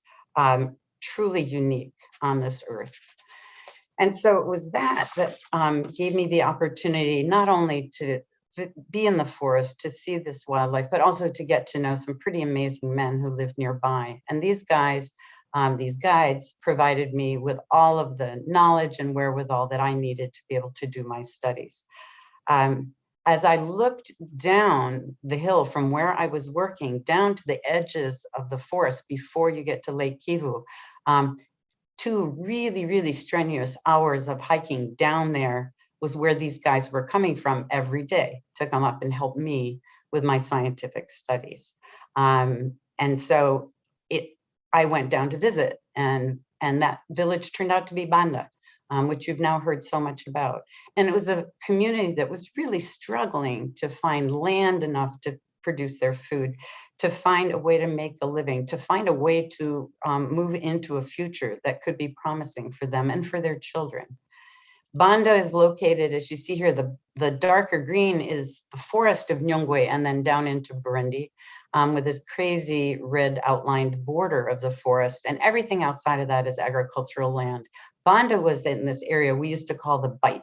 truly unique on this earth. And so it was that gave me the opportunity not only to be in the forest to see this wildlife, but also to get to know some pretty amazing men who live nearby. And these guys, these guides provided me with all of the knowledge and wherewithal that I needed to be able to do my studies. I as I looked down the hill from where I was working down to the edges of the forest before you get to Lake Kivu, 2 really strenuous hours of hiking down there was where these guys were coming from every day to come up and help me with my scientific studies. And so I went down to visit, and that village turned out to be Banda, which you've now heard so much about. And it was a community that was really struggling to find land enough to produce their food, to find a way to make a living, to find a way to move into a future that could be promising for them and for their children. Banda is located, as you see here, the darker green is the forest of Nyungwe and then down into Burundi, with this crazy red outlined border of the forest, and everything outside of that is agricultural land. Banda was in this area we used to call the bite.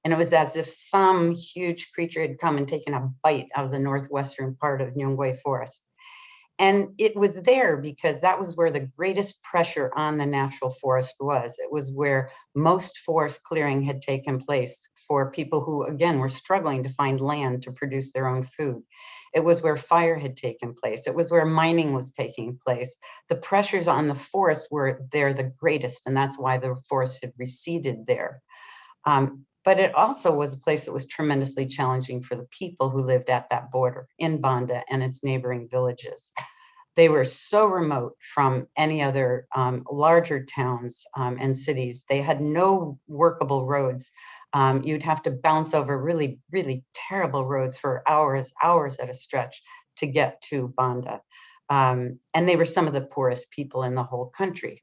And it was as if some huge creature had come and taken a bite out of the northwestern part of Nyungwe forest. And it was there because that was where the greatest pressure on the natural forest was. It was where most forest clearing had taken place for people who, again, were struggling to find land to produce their own food. It was where fire had taken place. It was where mining was taking place. The pressures on the forest were there the greatest, and that's why the forest had receded there. But it also was a place that was tremendously challenging for the people who lived at that border in Banda and its neighboring villages. They were so remote from any other larger towns and cities. They had no workable roads. You'd have to bounce over really terrible roads for hours at a stretch to get to Banda. And they were some of the poorest people in the whole country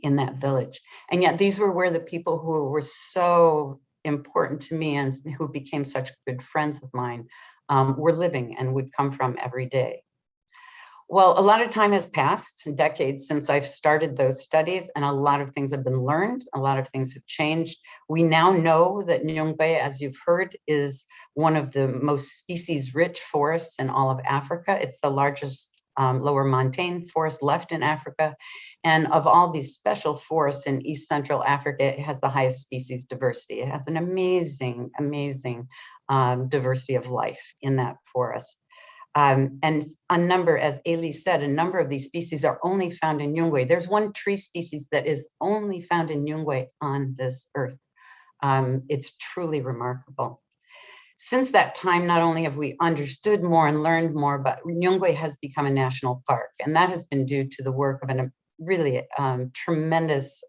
in that village. And yet these were where the people who were so important to me and who became such good friends of mine were living and would come from every day. Well, a lot of time has passed, decades since I've started those studies, and a lot of things have been learned, a lot of things have changed. We now know that Nyungwe, as you've heard, is one of the most species-rich forests in all of Africa. It's the largest lower montane forest left in Africa. And of all these special forests in East Central Africa, it has the highest species diversity. It has an amazing diversity of life in that forest. And a number, as Ailey said, a number of these species are only found in Nyungwe. There's one tree species that is only found in Nyungwe on this earth. It's truly remarkable. Since that time, not only have we understood more and learned more, but Nyungwe has become a national park. And that has been due to the work of a really tremendous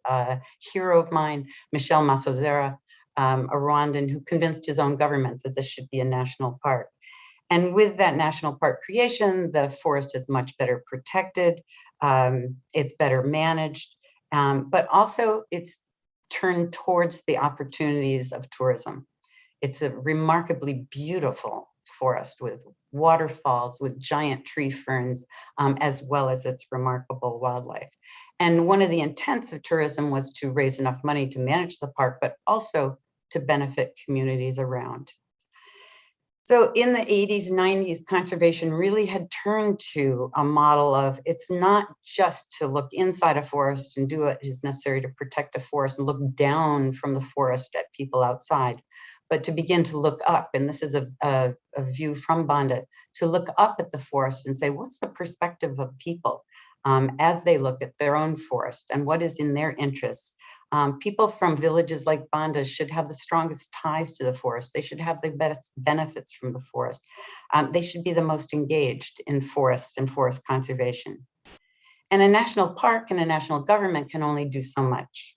hero of mine, Michel Masozera, a Rwandan who convinced his own government that this should be a national park. And with that national park creation, the forest is much better protected, it's better managed, but also it's turned towards the opportunities of tourism. It's a remarkably beautiful forest with waterfalls, with giant tree ferns, as well as its remarkable wildlife. And one of the intents of tourism was to raise enough money to manage the park, but also to benefit communities around. So in the 80s, 90s, conservation really had turned to a model of it's not just to look inside a forest and do what is necessary to protect a forest and look down from the forest at people outside, but to begin to look up. And this is a view from Banda, to look up at the forest and say, what's the perspective of people as they look at their own forest and what is in their interests? People from villages like Banda should have the strongest ties to the forest. They should have the best benefits from the forest. They should be the most engaged in forests and forest conservation. And a national park and a national government can only do so much.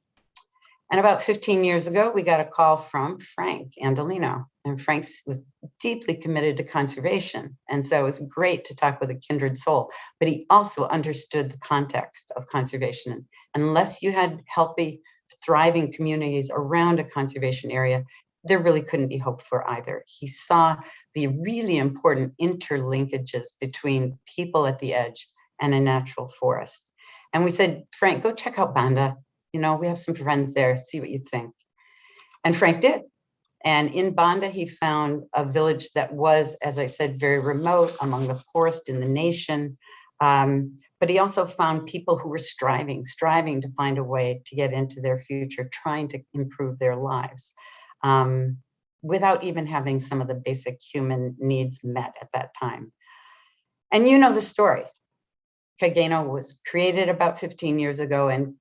And about 15 years ago, we got a call from Frank Andolino, and Frank was deeply committed to conservation. And so it was great to talk with a kindred soul, but he also understood the context of conservation. Unless you had healthy, thriving communities around a conservation area, there really couldn't be hope for either. He saw the really important interlinkages between people at the edge and a natural forest. And we said, Frank, go check out Banda. You know, we have some friends there, see what you think. And Frank did. And in Banda, he found a village that was, as I said, very remote, among the poorest in the nation. But he also found people who were striving to find a way to get into their future, trying to improve their lives. without even having some of the basic human needs met at that time. And you know the story. Kageno was created about 15 years ago, and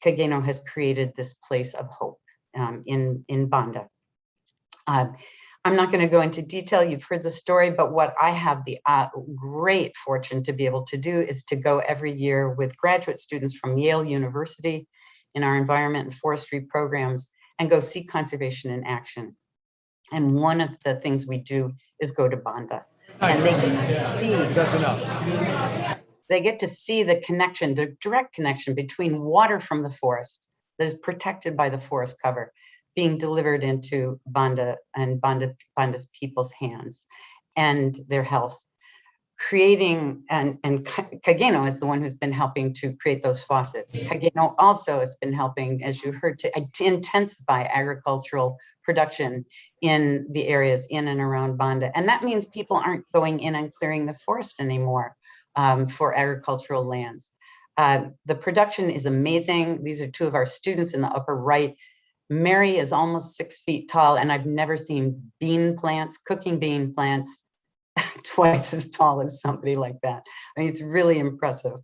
Kageno has created this place of hope in Banda. I'm not going to go into detail. You've heard the story, but what I have the great fortune to be able to do is to go every year with graduate students from Yale University in our environment and forestry programs and go see conservation in action. And one of the things we do is go to Banda. And they get to see, That's enough. they get to see the connection, the direct connection between water from the forest that is protected by the forest cover being delivered into Banda and Banda's people's hands and their health. Creating, and Kageno is the one who's been helping to create those faucets. Kageno also has been helping, as you heard, to intensify agricultural production in the areas in and around Banda. And that means people aren't going in and clearing the forest anymore for agricultural lands. The production is amazing. These are two of our students in the upper right. Mary is almost 6 feet tall, and I've never seen bean plants, cooking bean plants, twice as tall as somebody like that. I mean, it's really impressive.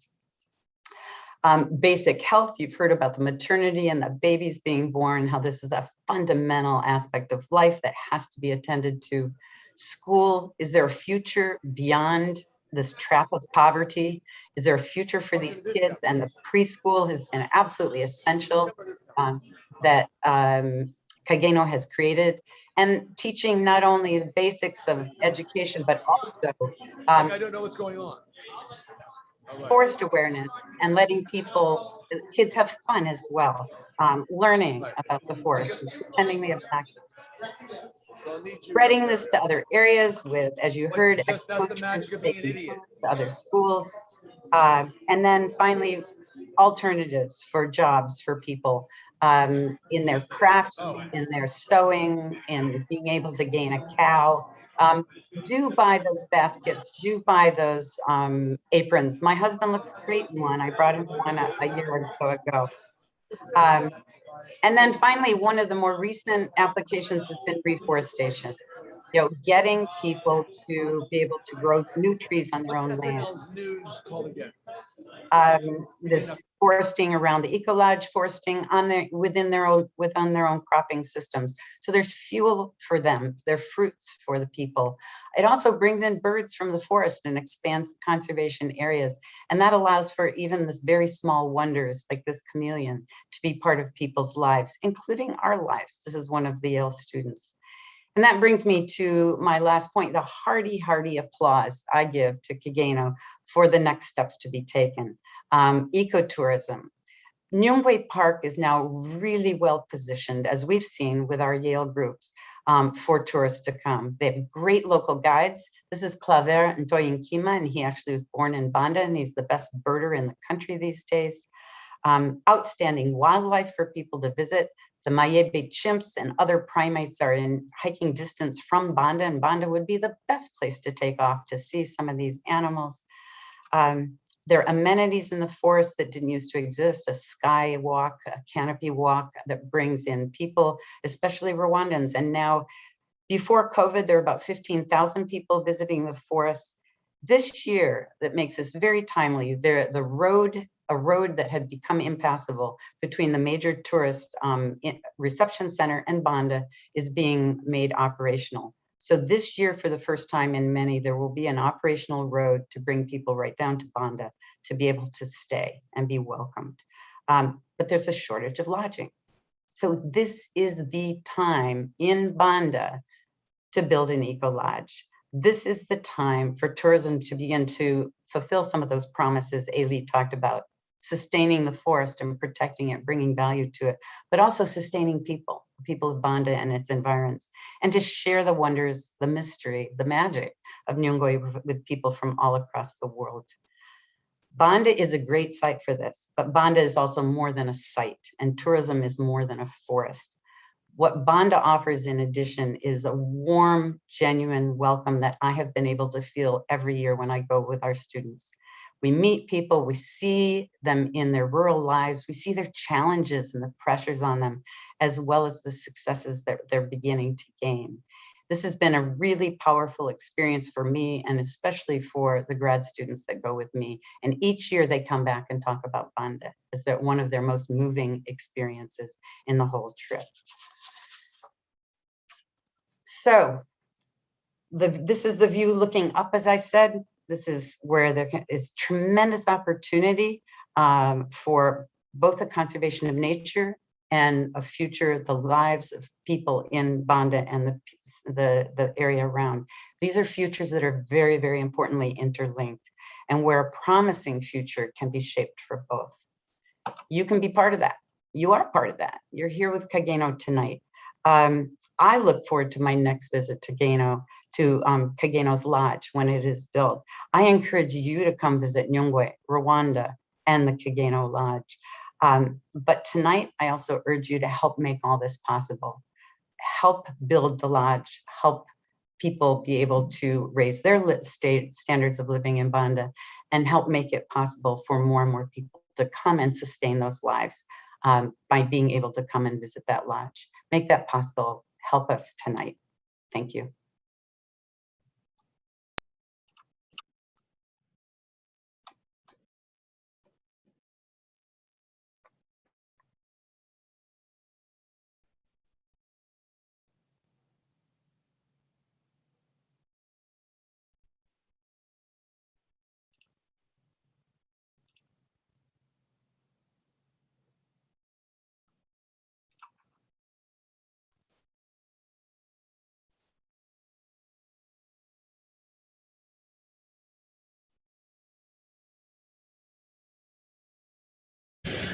Basic health, you've heard about the maternity and the babies being born, how this is a fundamental aspect of life that has to be attended to. School, is there a future beyond this trap of poverty? Is there a future for these kids? And the preschool has been absolutely essential that Kageno has created, and teaching not only the basics of education, but also I don't know what's going on. forest awareness and letting people, kids have fun as well, learning about the forest and pretending they have backups. Spreading this to other areas with, as you heard, exposures taking to other schools. And then finally, alternatives for jobs for people in their crafts, in their sewing, in being able to gain a cow. Do buy those baskets, do buy those aprons. My husband looks great in one. I brought him one a year or so ago. And then finally, one of the more recent applications has been reforestation. You know, getting people to be able to grow new trees on their own land. News called again. This foresting around the ecolodge, foresting on their within their own cropping systems. So there's fuel for them, they're fruits for the people. It also brings in birds from the forest and expands conservation areas. And that allows for even this very small wonders like this chameleon to be part of people's lives, including our lives. This is one of the Yale students. And that brings me to my last point, the hearty, hearty applause I give to Kageno for the next steps to be taken. Ecotourism. Nyungwe Park is now really well positioned, as we've seen with our Yale groups, for tourists to come. They have great local guides. This is Claver Ntoyinkima, and he actually was born in Banda, and he's the best birder in the country these days. Outstanding wildlife for people to visit. The Mayebe chimps and other primates are in hiking distance from Banda, and Banda would be the best place to take off to see some of these animals. There are amenities in the forest that didn't used to exist, a sky walk, a canopy walk that brings in people, especially Rwandans. And now, before COVID, there were about 15,000 people visiting the forest. This year, that makes this very timely, a road that had become impassable between the major tourist reception center and Banda is being made operational. So this year, for the first time in many, there will be an operational road to bring people right down to Banda to be able to stay and be welcomed. But there's a shortage of lodging. So this is the time in Banda to build an eco lodge. This is the time for tourism to begin to fulfill some of those promises Ailey talked about, sustaining the forest and protecting it, bringing value to it, but also sustaining people of Banda and its environs, and to share the wonders, the mystery, the magic of Nyungwe with people from all across the world. Banda is a great site for this, but Banda is also more than a site, and tourism is more than a forest. What Banda offers in addition is a warm, genuine welcome that I have been able to feel every year when I go with our students. We meet people, we see them in their rural lives, we see their challenges and the pressures on them, as well as the successes that they're beginning to gain. This has been a really powerful experience for me, and especially for the grad students that go with me. And each year they come back and talk about Banda as that one of their most moving experiences in the whole trip. So this is the view looking up, as I said. This is where there is tremendous opportunity for both the conservation of nature and a future, the lives of people in Banda and the area around. These are futures that are very, very importantly interlinked, and where a promising future can be shaped for both. You can be part of that. You are part of that. You're here with Kageno tonight. I look forward to my next visit to Kageno's Lodge when it is built. I encourage you to come visit Nyungwe, Rwanda, and the Kageno Lodge. But tonight, I also urge you to help make all this possible. Help build the lodge, help people be able to raise their standards of living in Banda, and help make it possible for more and more people to come and sustain those lives by being able to come and visit that lodge. Make that possible. Help us tonight. Thank you.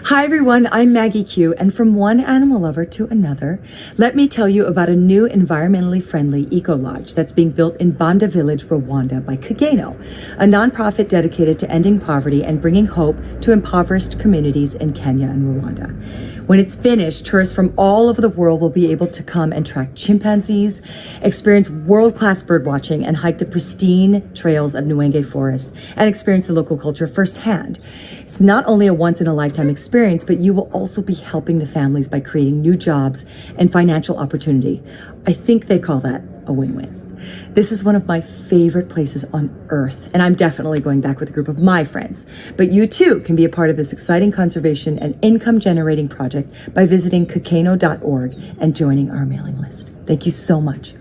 Hi everyone, I'm Maggie Q, and from one animal lover to another, let me tell you about a new environmentally friendly eco lodge that's being built in Banda Village, Rwanda by Kageno, a nonprofit dedicated to ending poverty and bringing hope to impoverished communities in Kenya and Rwanda. When it's finished, tourists from all over the world will be able to come and track chimpanzees, experience world-class bird watching, and hike the pristine trails of Nwenge Forest and experience the local culture firsthand. It's not only a once-in-a-lifetime experience, but you will also be helping the families by creating new jobs and financial opportunity. I think they call that a win-win. This is one of my favorite places on earth, and I'm definitely going back with a group of my friends. But you too can be a part of this exciting conservation and income-generating project by visiting kageno.org and joining our mailing list. Thank you so much.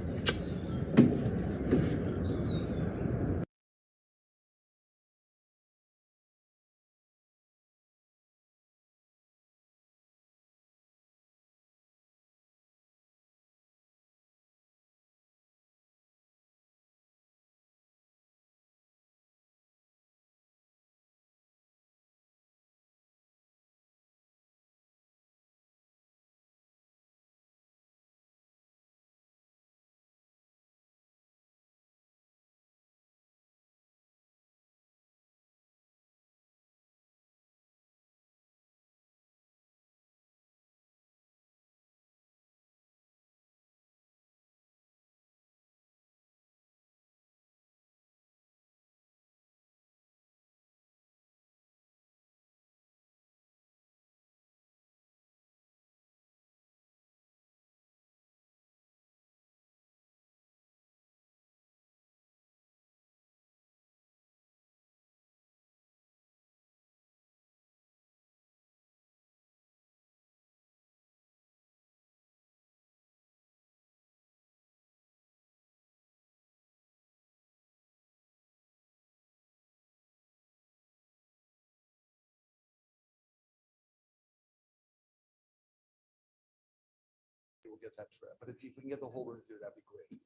We'll get that trip. But if we can get the whole room to do it, that'd be great.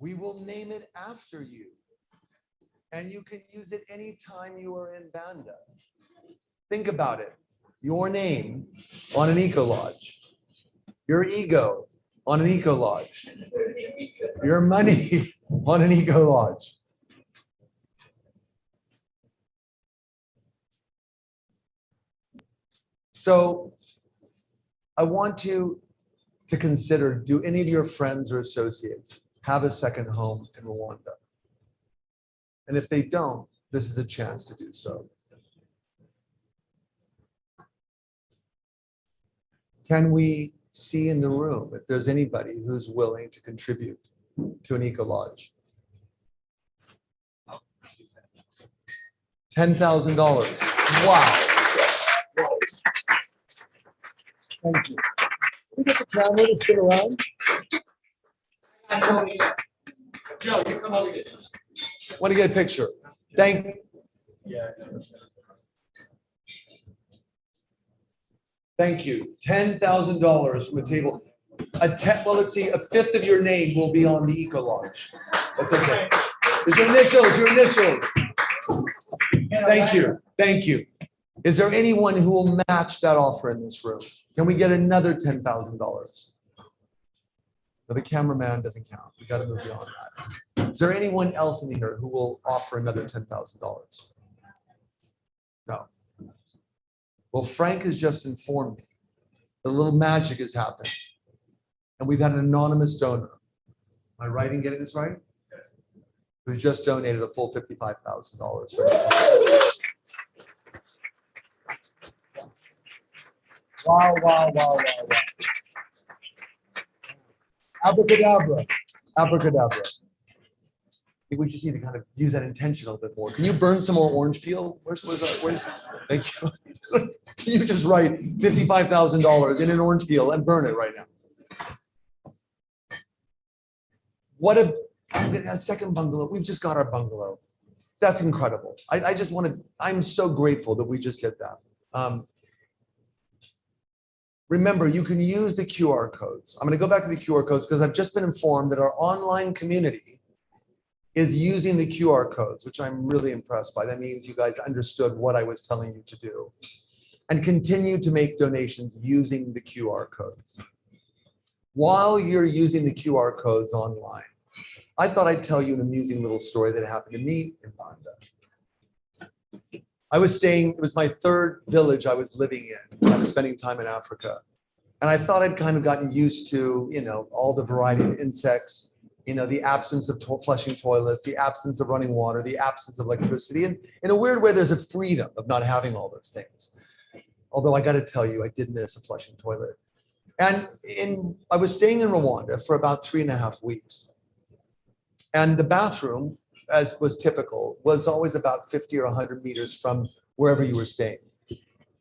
We will name it after you. And you can use it anytime you are in Banda. Think about it. Your name on an eco lodge. Your ego on an eco lodge. Your money on an eco lodge. So I want you to consider, do any of your friends or associates have a second home in Rwanda? And if they don't, this is a chance to do so. Can we see in the room if there's anybody who's willing to contribute to an eco lodge? $10,000. Wow. Thank you. Can we get the camera to sit around? Joe, you come over here. Want to get a picture? Thank you. $10,000 from a table. Well, let's see, a fifth of your name will be on the eco lodge. That's okay. There's your initials, your initials. Thank you. Thank you. Is there anyone who will match that offer in this room? Can we get another $10,000? But the cameraman doesn't count. We got to move beyond that. Is there anyone else in here who will offer another $10,000? No. Well, Frank has just informed me that a little magic has happened. And we've had an anonymous donor. Am I right in getting this right? Yes. Who just donated a full $55,000. Wow, wow, wow, wow, wow. Abracadabra. Abracadabra. We just need to kind of use that intention a little bit more. Can you burn some more orange peel? Where's thank you. Can you just write $55,000 in an orange peel and burn it right now? What a second bungalow. We've just got our bungalow. That's incredible. I just want to, I'm so grateful that we just did that. Remember, you can use the QR codes. I'm going to go back to the QR codes because I've just been informed that our online community is using the QR codes, which I'm really impressed by. That means you guys understood what I was telling you to do and continue to make donations using the QR codes. While you're using the QR codes online, I thought I'd tell you an amusing little story that happened to me in Banda. I was staying, it was my third village I was living in. I was spending time in Africa. And I thought I'd kind of gotten used to, you know, all the variety of insects, you know, the absence of flushing toilets, the absence of running water, the absence of electricity. And in a weird way, there's a freedom of not having all those things. Although I got to tell you, I did miss a flushing toilet. And I was staying in Rwanda for about 3.5 weeks. And the bathroom, as was typical, was always about 50 or 100 meters from wherever you were staying.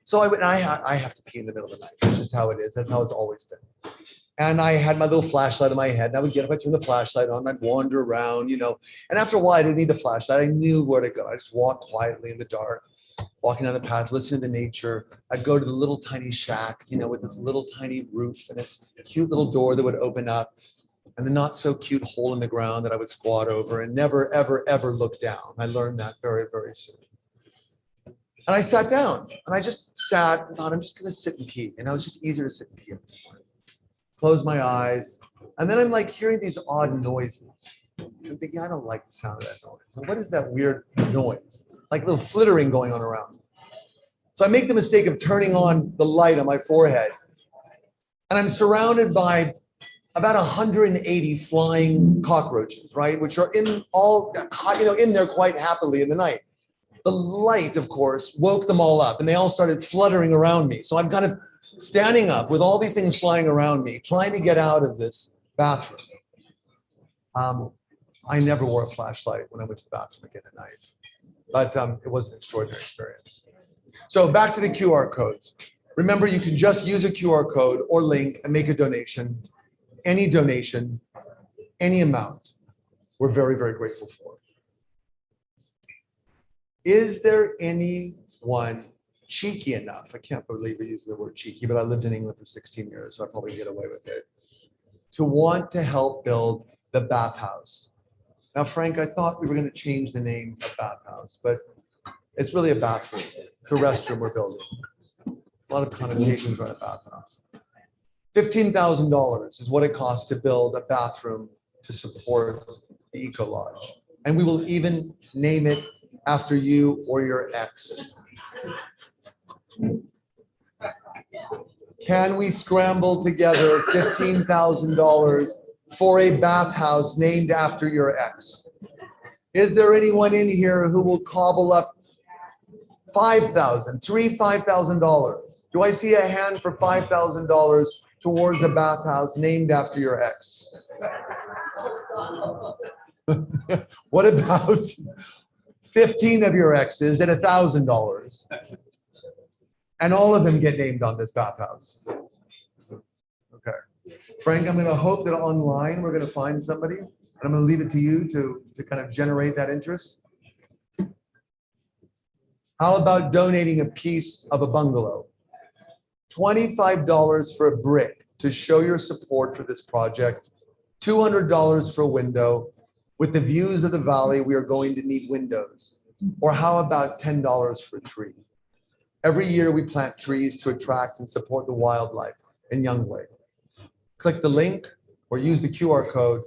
So I went, I have to pee in the middle of the night. That's just how it is. That's how it's always been. And I had my little flashlight in my head. And I would get up, I'd turn the flashlight on, I'd wander around, you know. And after a while, I didn't need the flashlight. I knew where to go. I just walked quietly in the dark, walking down the path, listening to the nature. I'd go to the little tiny shack, you know, with this little tiny roof and this cute little door that would open up. And the not so cute hole in the ground that I would squat over and never, ever, ever look down. I learned that very, very soon. And I sat down and I just sat and thought, I'm just going to sit and pee. And it was just easier to sit and pee at the time. Close my eyes. And then I'm like hearing these odd noises. I'm thinking, I don't like the sound of that noise. So what is that weird noise? Like a little flittering going on around. So I make the mistake of turning on the light on my forehead. And I'm surrounded by about 180 flying cockroaches, right? Which are in there quite happily in the night. The light, of course, woke them all up and they all started fluttering around me. So I'm kind of standing up with all these things flying around me, trying to get out of this bathroom. I never wore a flashlight when I went to the bathroom again at night, but it was an extraordinary experience. So back to the QR codes. Remember, you can just use a QR code or link and make a donation. Any donation, any amount, we're very, very grateful for. Is there anyone cheeky enough? I can't believe we're using the word cheeky, but I lived in England for 16 years, so I probably get away with it, to want to help build the bathhouse. Now, Frank, I thought we were going to change the name of bathhouse, but it's really a bathroom. It's a restroom we're building. A lot of connotations around a bathhouse. $15,000 is what it costs to build a bathroom to support the Eco Lodge. And we will even name it after you or your ex. Can we scramble together $15,000 for a bathhouse named after your ex? Is there anyone in here who will cobble up $5,000, $5,000? Do I see a hand for $5,000 towards a bathhouse named after your ex? What about 15 of your exes at $1,000? And all of them get named on this bathhouse. Okay. Frank, I'm going to hope that online we're going to find somebody. And I'm going to leave it to you to kind of generate that interest. How about donating a piece of a bungalow? $25 for a brick to show your support for this project. $200 for a window. With the views of the valley, we are going to need windows. Or how about $10 for a tree? Every year we plant trees to attract and support the wildlife in Youngway. Click the link or use the QR code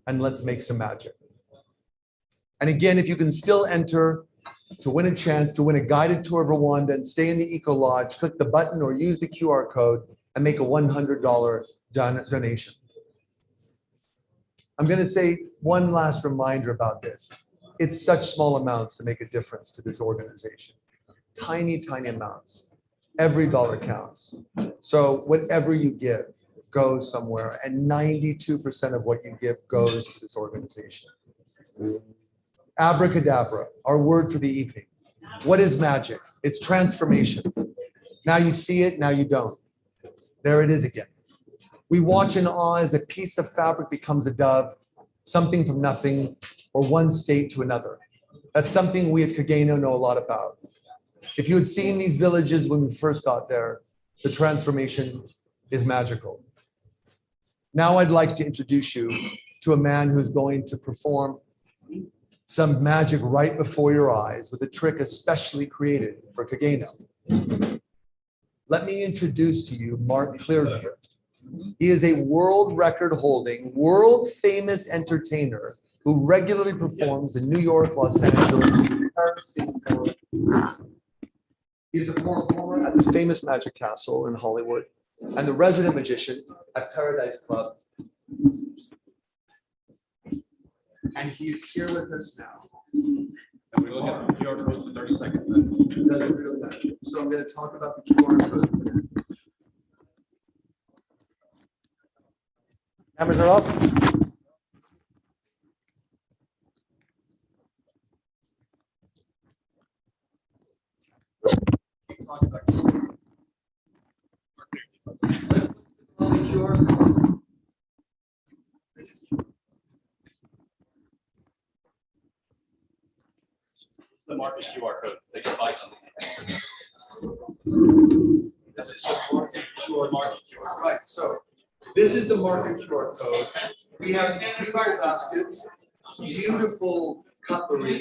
and let's make some magic. And again, if you can still enter to win a chance to win a guided tour of Rwanda and stay in the Eco Lodge, click the button or use the QR code and make a $100 donation. I'm going to say one last reminder about this. It's such small amounts to make a difference to this organization. Tiny, tiny amounts. Every dollar counts. So whatever you give goes somewhere, and 92% of what you give goes to this organization. Abracadabra, our word for the evening. What is magic? It's transformation. Now you see it, now you don't. There it is again. We watch in awe as a piece of fabric becomes a dove, something from nothing, or one state to another. That's something we at Kageno know a lot about. If you had seen these villages when we first got there, the transformation is magical. Now I'd like to introduce you to a man who's going to perform some magic right before your eyes with a trick especially created for Kageno. Let me introduce to you Mark Clearview. He is a world record holding, world famous entertainer who regularly performs in New York, Los Angeles, Paris, Singapore. He is a performer at the famous Magic Castle in Hollywood and the resident magician at Paradise Club. And he is here with us now. And we look at the QR codes for 30 seconds. Then. So I'm going to talk about the QR code. Cameras are off. The market QR code. They should buy something. This is the market QR code. Right. So this is the market QR code. We have beautiful baskets, beautiful cutlery.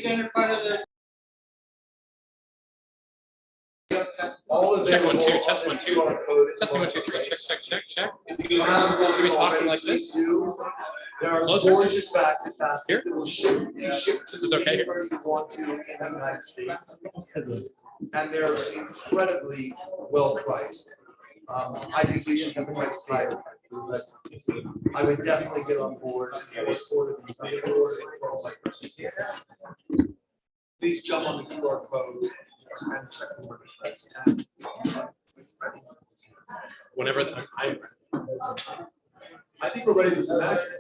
All of Check 1 2. them. Test 1 2. Testing 1 2 3. Check. If you have one, Do we talking like this? There are Closer? gorgeous baskets Here? that will be shipped This is okay. anywhere you want to in the United States. And they're incredibly well priced. I do see you have a price higher, but I would definitely get on board. Please jump on the QR code and check the merchandise. Whenever I think we're ready for some magic.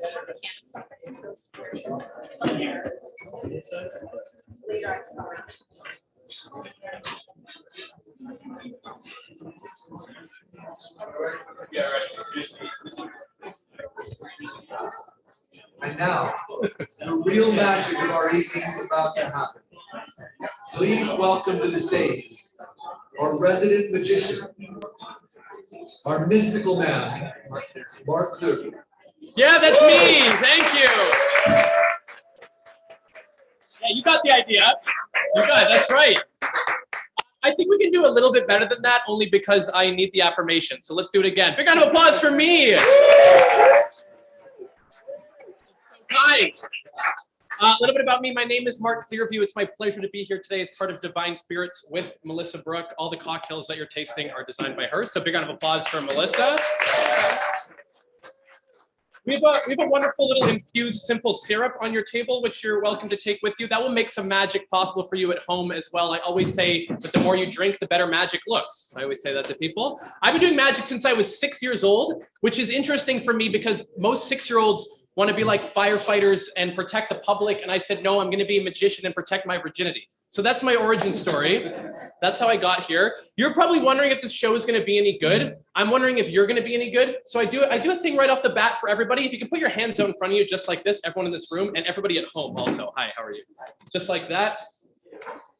And now, the real magic of our evening is about to happen. Please welcome to the stage our resident magician, our mystical man, Mark Clearview. Yeah, that's me. Thank you. Yeah, you got the idea. You got it. That's right. I think we can do a little bit better than that, only because I need the affirmation. So let's do it again. Big round of applause for me. Hi. A little bit about me. My name is Mark Clearview. It's my pleasure to be here today as part of Divine Spirits with Melissa Brooke. All the cocktails that you're tasting are designed by her. So big round of applause for Melissa. We have a wonderful little infused simple syrup on your table, which you're welcome to take with you. That will make some magic possible for you at home as well. I always say that the more you drink, the better magic looks. I always say that to people. I've been doing magic since I was 6 years old, which is interesting for me because most 6-year-olds want to be like firefighters and protect the public. And I said, no, I'm going to be a magician and protect my virginity. So that's my origin story. That's how I got here. You're probably wondering if this show is going to be any good. I'm wondering if you're going to be any good. So I do a thing right off the bat for everybody. If you can put your hands out in front of you, just like this, everyone in this room and everybody at home also. Hi, how are you? Just like that.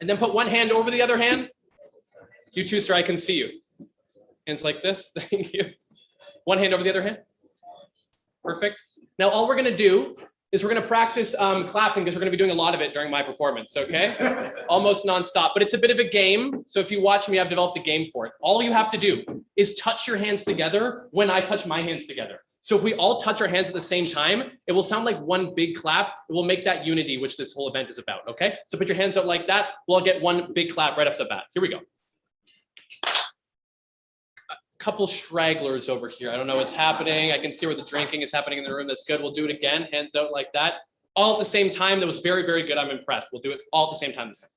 And then put one hand over the other hand. You too, sir, I can see you. Hands like this, thank you. One hand over the other hand. Perfect. Now, all we're going to do is we're going to practice clapping because we're going to be doing a lot of it during my performance, okay? Almost nonstop, but it's a bit of a game. So if you watch me, I've developed a game for it. All you have to do is touch your hands together when I touch my hands together. So if we all touch our hands at the same time, it will sound like one big clap. It will make that unity, which this whole event is about, okay? So put your hands out like that. We'll all get one big clap right off the bat. Here we go. Couple stragglers over here. I don't know what's happening. I can see where the drinking is happening in the room. That's good. We'll do it again. Hands out like that. All at the same time. That was very, very good. I'm impressed. We'll do it all at the same time this time.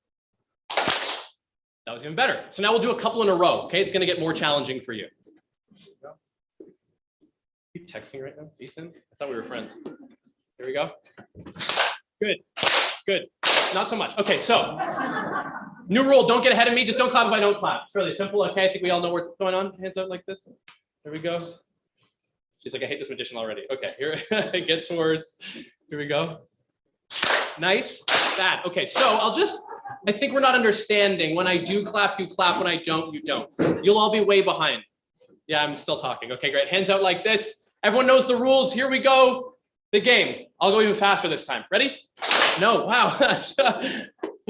That was even better. So now we'll do a couple in a row. Okay. It's going to get more challenging for you. Are you texting right now, Ethan? I thought we were friends. Here we go. Good. Good. Not so much. Okay. So new rule, don't get ahead of me. Just don't clap if I don't clap. It's really simple. Okay, I think we all know what's going on. Hands out like this. There we go. She's like, I hate this magician already. Okay, here it gets worse. Here we go. Nice. That. Okay, so I think we're not understanding. When I do clap, you clap. When I don't, you don't. You'll all be way behind. Yeah, I'm still talking. Okay, great. Hands out like this. Everyone knows the rules. Here we go. The game. I'll go even faster this time. Ready? No. Wow.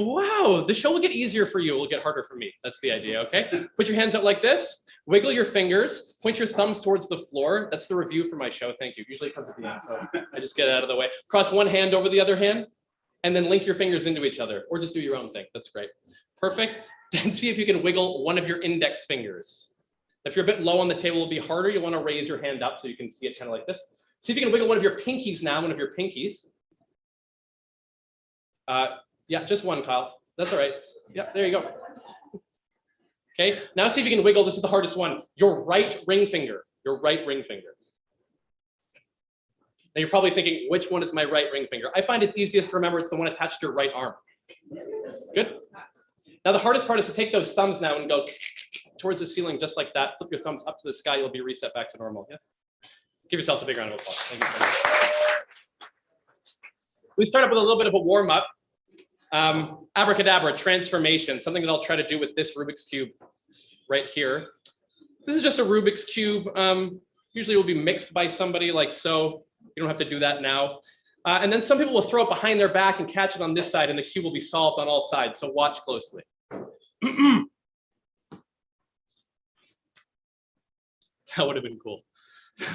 Wow, the show will get easier for you. It will get harder for me. That's the idea, okay? Put your hands out like this. Wiggle your fingers. Point your thumbs towards the floor. That's the review for my show. Thank you. Usually it comes at the end, so I just get it out of the way. Cross one hand over the other hand, and then link your fingers into each other, or just do your own thing. That's great. Perfect. Then see if you can wiggle one of your index fingers. If you're a bit low on the table, it'll be harder. You want to raise your hand up so you can see it kind of like this. See if you can wiggle one of your pinkies now, one of your pinkies. Yeah, just one, Kyle. That's all right. Yeah, there you go. Okay, now see if you can wiggle. This is the hardest one. Your right ring finger. Your right ring finger. Now you're probably thinking, which one is my right ring finger? I find it's easiest to remember it's the one attached to your right arm. Good. Now the hardest part is to take those thumbs now and go towards the ceiling just like that. Flip your thumbs up to the sky. You'll be reset back to normal. Yes. Give yourselves a big round of applause. Thank you so much. We start up with a little bit of a warm up. Abracadabra, transformation, something that I'll try to do with this Rubik's Cube right here. This is just a Rubik's Cube. Usually it will be mixed by somebody like so. You don't have to do that now. And then some people will throw it behind their back and catch it on this side, and the cube will be solved on all sides. So watch closely. That would have been cool.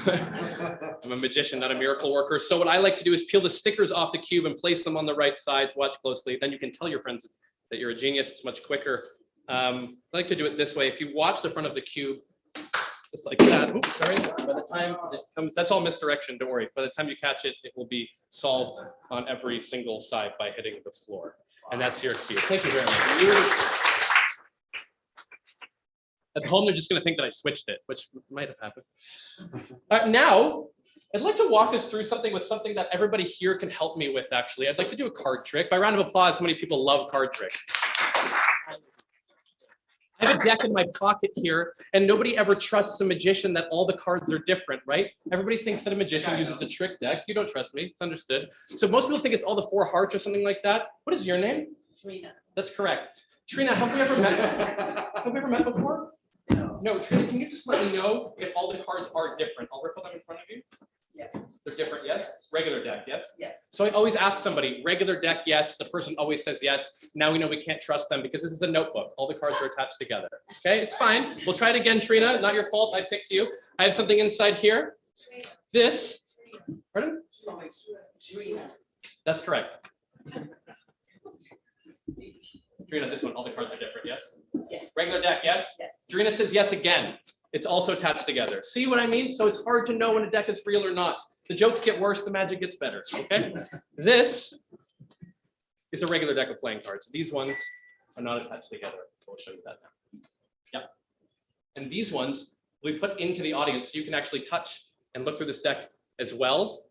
I'm a magician, not a miracle worker. So what I like to do is peel the stickers off the cube and place them on the right sides. Watch closely. Then you can tell your friends that you're a genius. It's much quicker. I like to do it this way. If you watch the front of the cube, just like that. Oops, sorry. By the time it comes, that's all misdirection. Don't worry. By the time you catch it, it will be solved on every single side by hitting the floor. And that's your cube. Thank you very much. At home, they're just going to think that I switched it, which might have happened. Now, I'd like to walk us through something that everybody here can help me with, actually. I'd like to do a card trick. By round of applause, how many people love card tricks? I have a deck in my pocket here, and nobody ever trusts a magician that all the cards are different, right? Everybody thinks that a magician uses a trick deck. You don't trust me. It's understood. So most people think it's all the 4 hearts or something like that. What is your name? Trina. That's correct. Trina, have we ever met? Have we ever met before? No, Trina, can you just let me know if all the cards are different? I'll riffle them in front of you. Yes. They're different, yes? Regular deck, yes? Yes. So I always ask somebody, regular deck, yes. The person always says yes. Now we know we can't trust them because this is a notebook. All the cards are attached together. Okay, it's fine. We'll try it again, Trina. Not your fault. I picked you. I have something inside here. This. Pardon? Trina. That's correct. Trina, this one, all the cards are different, yes? Yes. Regular deck, yes? Yes. Trina says yes again. It's also attached together. See what I mean? So it's hard to know when a deck is real or not. The jokes get worse, the magic gets better, okay? This is a regular deck of playing cards. These ones are not attached together. We'll show you that now. Yep. And these ones we put into the audience so you can actually touch and look through this deck as well.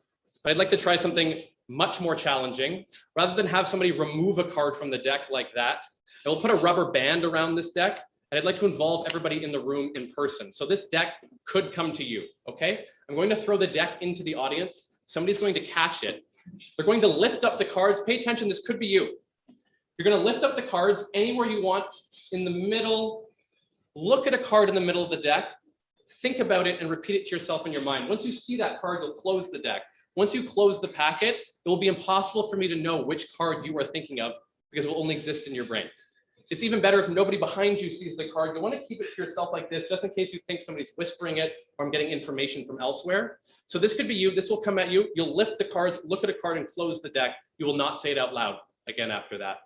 But I'd like to try something much more challenging. Rather than have somebody remove a card from the deck like that, I will put a rubber band around this deck, and I'd like to involve everybody in the room in person. So this deck could come to you, okay? I'm going to throw the deck into the audience. Somebody's going to catch it. They're going to lift up the cards. Pay attention, this could be you. You're going to lift up the cards anywhere you want in the middle. Look at a card in the middle of the deck. Think about it and repeat it to yourself in your mind. Once you see that card, you'll close the deck. Once you close the packet, it will be impossible for me to know which card you are thinking of because it will only exist in your brain. It's even better if nobody behind you sees the card. You want to keep it to yourself like this, just in case you think somebody's whispering it or I'm getting information from elsewhere. So this could be you. This will come at you. You'll lift the cards, look at a card and close the deck. You will not say it out loud again after that.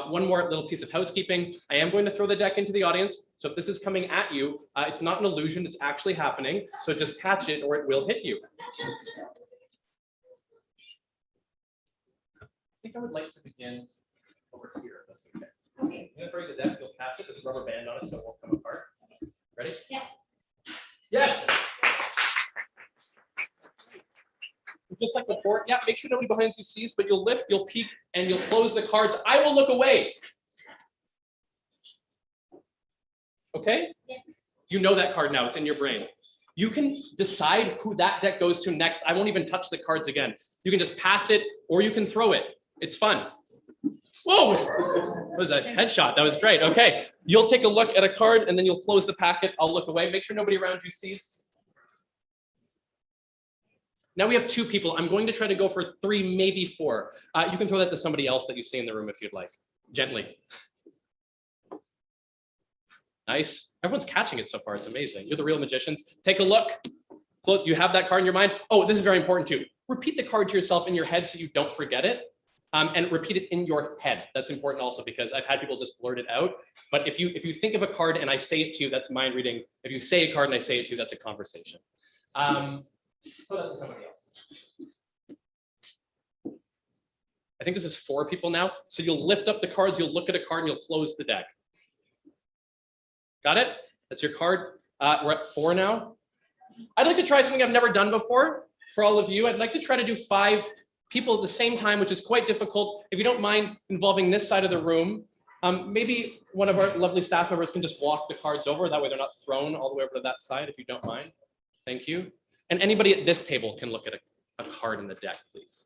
One more little piece of housekeeping. I am going to throw the deck into the audience. So if this is coming at you, it's not an illusion. It's actually happening. So just catch it or it will hit you. I think I would like to begin over here, if that's okay. Okay. I'm going to break the deck. You'll catch it. There's a rubber band on it, so it won't come apart. Ready? Yeah. Yes. Just like before, yeah, make sure nobody behind you sees, but you'll lift, you'll peek, and you'll close the cards. I will look away. Okay? Yes. You know that card now, it's in your brain. You can decide who that deck goes to next. I won't even touch the cards again. You can just pass it, or you can throw it. It's fun. Whoa, that was a headshot. That was great. Okay, you'll take a look at a card, and then you'll close the packet. I'll look away. Make sure nobody around you sees. Now we have 2 people. I'm going to try to go for 3, maybe 4. You can throw that to somebody else that you see in the room if you'd like, gently. Nice. Everyone's catching it so far. It's amazing. You're the real magicians. Take a look. Look, you have that card in your mind. Oh, this is very important too. Repeat the card to yourself in your head so you don't forget it. And repeat it in your head. That's important also because I've had people just blurt it out. But if you think of a card and I say it to you, that's mind reading. If you say a card and I say it to you, that's a conversation. Put that to somebody else. I think this is 4 people now. So you'll lift up the cards, you'll look at a card, and you'll close the deck. Got it? That's your card. We're at 4 now. I'd like to try something I've never done before for all of you. I'd like to try to do 5 people at the same time, which is quite difficult. If you don't mind involving this side of the room, maybe one of our lovely staff members can just walk the cards over. That way they're not thrown all the way over to that side, if you don't mind. Thank you. And anybody at this table can look at a card in the deck, please.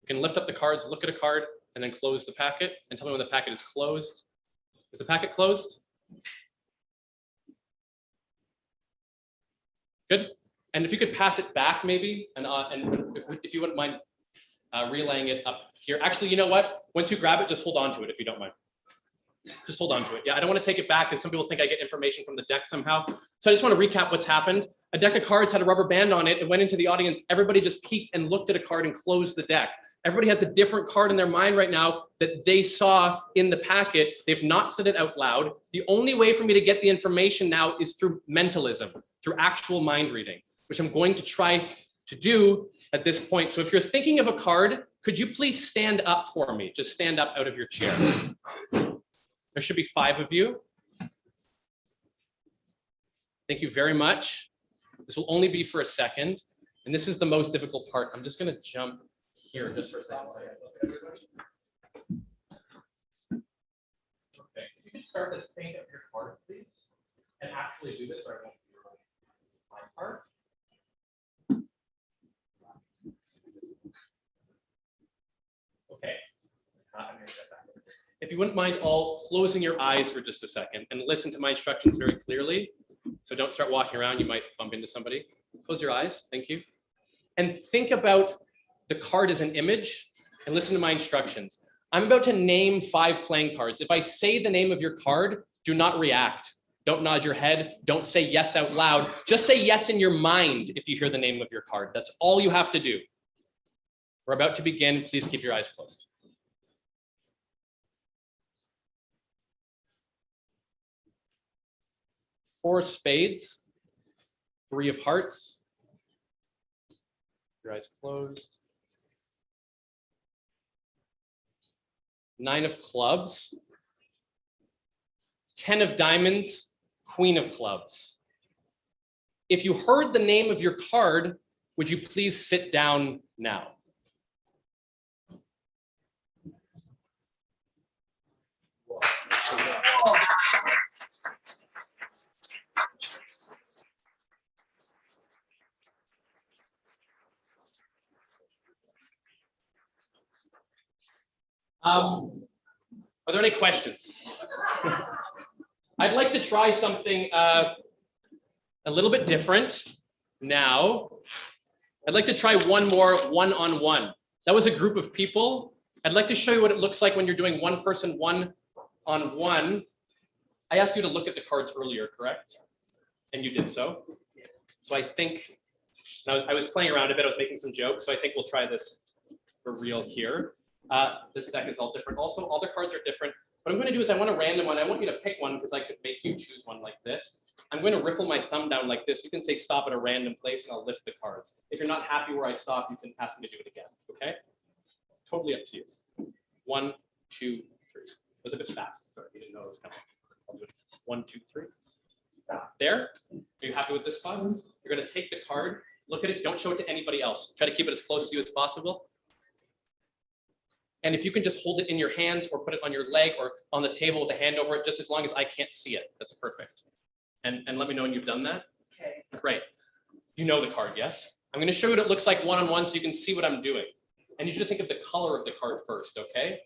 You can lift up the cards, look at a card, and then close the packet, and tell me when the packet is closed. Is the packet closed? Good. And if you could pass it back maybe, and if you wouldn't mind relaying it up here. Actually, you know what? Once you grab it, just hold on to it if you don't mind. Just hold on to it. Yeah, I don't want to take it back because some people think I get information from the deck somehow. So I just want to recap what's happened. A deck of cards had a rubber band on it. It went into the audience. Everybody just peeked and looked at a card and closed the deck. Everybody has a different card in their mind right now that they saw in the packet. They've not said it out loud. The only way for me to get the information now is through mentalism, through actual mind reading, which I'm going to try to do at this point. So if you're thinking of a card, could you please stand up for me? Just stand up out of your chair. There should be 5 of you. Thank you very much. This will only be for a second. And this is the most difficult part. I'm just going to jump here just for a second. Okay, if you could start to think of your card, please, and actually do this, or I won't do my part. Okay. I'm going to get back over here. If you wouldn't mind all closing your eyes for just a second and listen to my instructions very clearly. So don't start walking around, you might bump into somebody. Close your eyes, thank you. And think about the card as an image and listen to my instructions. I'm about to name 5 playing cards. If I say the name of your card, do not react. Don't nod your head, don't say yes out loud. Just say yes in your mind if you hear the name of your card. That's all you have to do. We're about to begin, please keep your eyes closed. Four spades. 3 of hearts. Your eyes closed. 9 of clubs. 10 of diamonds, Queen of clubs. If you heard the name of your card, would you please sit down now? Are there any questions? I'd like to try something a little bit different now. I'd like to try one more one-on-one. That was a group of people. I'd like to show you what it looks like when you're doing one person one-on-one. I asked you to look at the cards earlier, correct? And you did so. So I think, I was playing around a bit, I was making some jokes, so I think we'll try this for real here. This deck is all different. Also, all the cards are different. What I'm going to do is I want a random one. I want you to pick one because I could make you choose one like this. I'm going to riffle my thumb down like this. You can say stop at a random place and I'll lift the cards. If you're not happy where I stop, you can ask me to do it again, okay? Totally up to you. 1, 2, 3. It was a bit fast. Sorry, you didn't know it was coming. I'll do it. 1, 2, 3. Stop. There. Are you happy with this spot? You're going to take the card, look at it. Don't show it to anybody else. Try to keep it as close to you as possible. And if you can just hold it in your hands or put it on your leg or on the table with a hand over it, just as long as I can't see it, that's perfect. And let me know when you've done that. Okay. Great. You know the card, yes? I'm going to show you what it looks like one-on-one so you can see what I'm doing. I need you to think of the color of the card first, okay?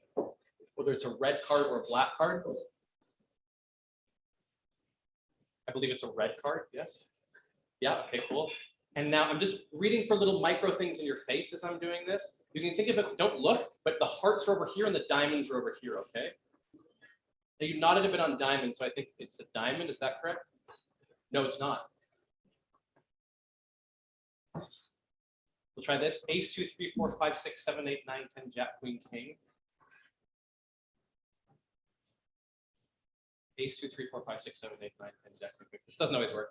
Whether it's a red card or a black card. I believe it's a red card, yes? Yeah, okay, cool. And now I'm just reading for little micro things in your face as I'm doing this. You can think of it, don't look, but the hearts are over here and the diamonds are over here, okay? Now you nodded a bit on diamond, so I think it's a diamond, is that correct? No, it's not. We'll try this. Ace, 2, 3, 4, 5, 6, 7, 8, 9, 10, Jack, Queen, King. Ace, 2, 3, 4, 5, 6, 7, 8, 9, 10, Jack, Queen, King. This doesn't always work.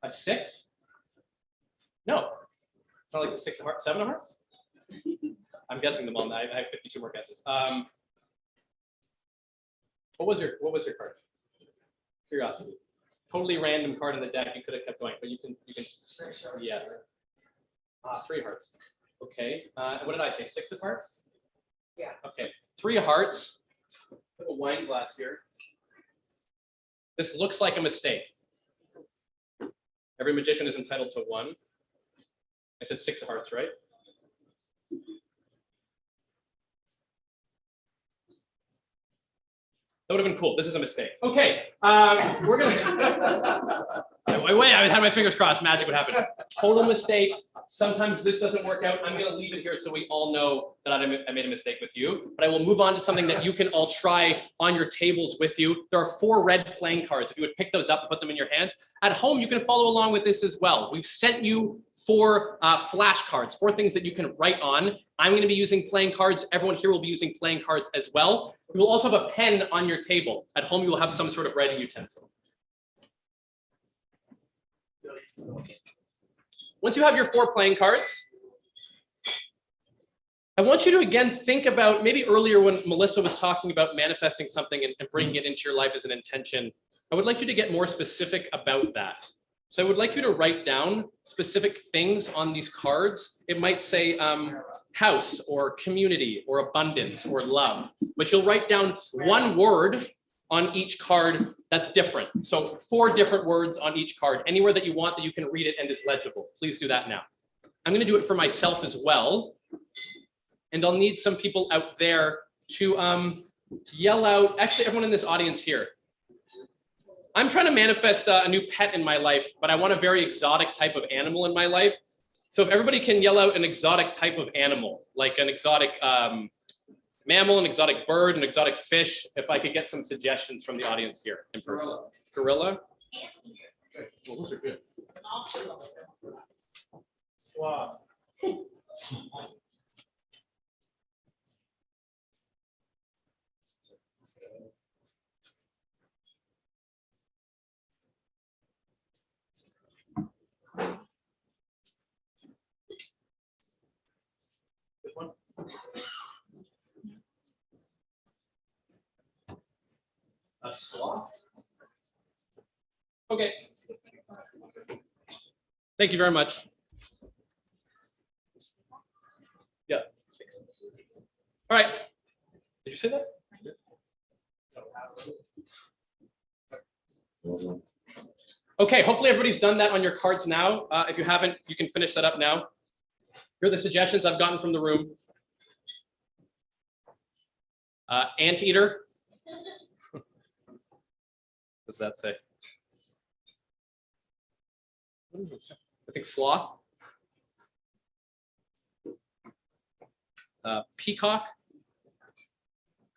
A 6? No. It's not like the 6 of hearts, 7 of hearts? I'm guessing them all. I have 52 more guesses. What was your card? Curiosity. Totally random card in the deck. You could have kept going, but you can. Yeah. 3 hearts. Okay. What did I say? 6 of hearts? Yeah. Okay. 3 of hearts. Put a wine glass here. This looks like a mistake. Every magician is entitled to 1. I said 6 of hearts, right? That would have been cool. This is a mistake. Okay, we're gonna. Wait, I had my fingers crossed. Magic would happen. Total mistake. Sometimes this doesn't work out. I'm gonna leave it here so we all know that I made a mistake with you. But I will move on to something that you can all try on your tables with you. There are 4 red playing cards. If you would pick those up and put them in your hands. At home, you can follow along with this as well. We've sent you 4 flashcards, 4 things that you can write on. I'm going to be using playing cards. Everyone here will be using playing cards as well. You will also have a pen on your table. At home, you will have some sort of writing utensil. Once you have your 4 playing cards, I want you to again think about maybe earlier when Melissa was talking about manifesting something and bringing it into your life as an intention. I would like you to get more specific about that. So I would like you to write down specific things on these cards. It might say house or community or abundance or love, but you'll write down 1 word on each card that's different. So 4 different words on each card, anywhere that you want that you can read it and is legible. Please do that now. I'm going to do it for myself as well. And I'll need some people out there to yell out, actually everyone in this audience here. I'm trying to manifest a new pet in my life, but I want a very exotic type of animal in my life. So if everybody can yell out an exotic type of animal, like an exotic mammal, an exotic bird, an exotic fish, if I could get some suggestions from the audience here in person. Gorilla? Well, those are good. Sloth. Okay. Thank you very much. Yeah. Thanks. All right. Did you say that? Okay, hopefully everybody's done that on your cards now. If you haven't, you can finish that up now. Here are the suggestions I've gotten from the room. Anteater. What does that say? What does it say? I think sloth. Peacock.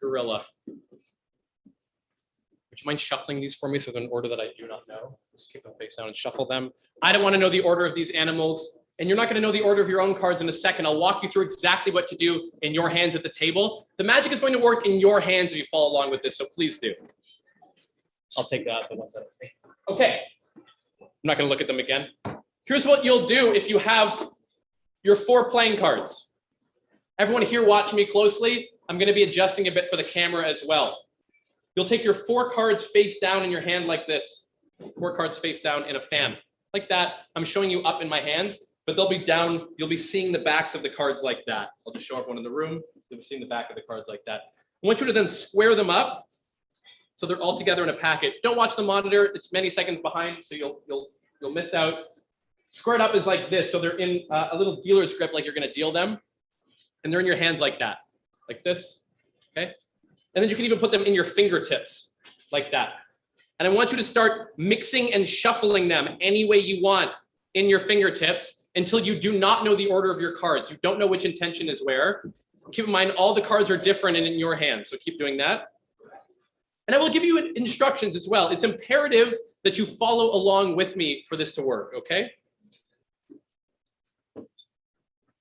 Gorilla. Would you mind shuffling these for me so they're in order that I do not know? Just keep them face down and shuffle them. I don't want to know the order of these animals, and you're not going to know the order of your own cards in a second. I'll walk you through exactly what to do in your hands at the table. The magic is going to work in your hands if you follow along with this, so please do. I'll take that. Okay. I'm not going to look at them again. Here's what you'll do if you have your 4 playing cards. Everyone here watch me closely. I'm going to be adjusting a bit for the camera as well. You'll take your 4 cards face down in your hand like this. 4 cards face down in a fan. Like that. I'm showing you up in my hands, but they'll be down. You'll be seeing the backs of the cards like that. I'll just show everyone in the room. You'll be seeing the back of the cards like that. I want you to then square them up so they're all together in a packet. Don't watch the monitor. It's many seconds behind, so you'll miss out. Squared up is like this. So they're in a little dealer's grip like you're going to deal them. And they're in your hands like that. Like this. Okay? And then you can even put them in your fingertips like that. And I want you to start mixing and shuffling them any way you want in your fingertips until you do not know the order of your cards. You don't know which intention is where. Keep in mind, all the cards are different and in your hands. So keep doing that. And I will give you instructions as well. It's imperative that you follow along with me for this to work, okay? I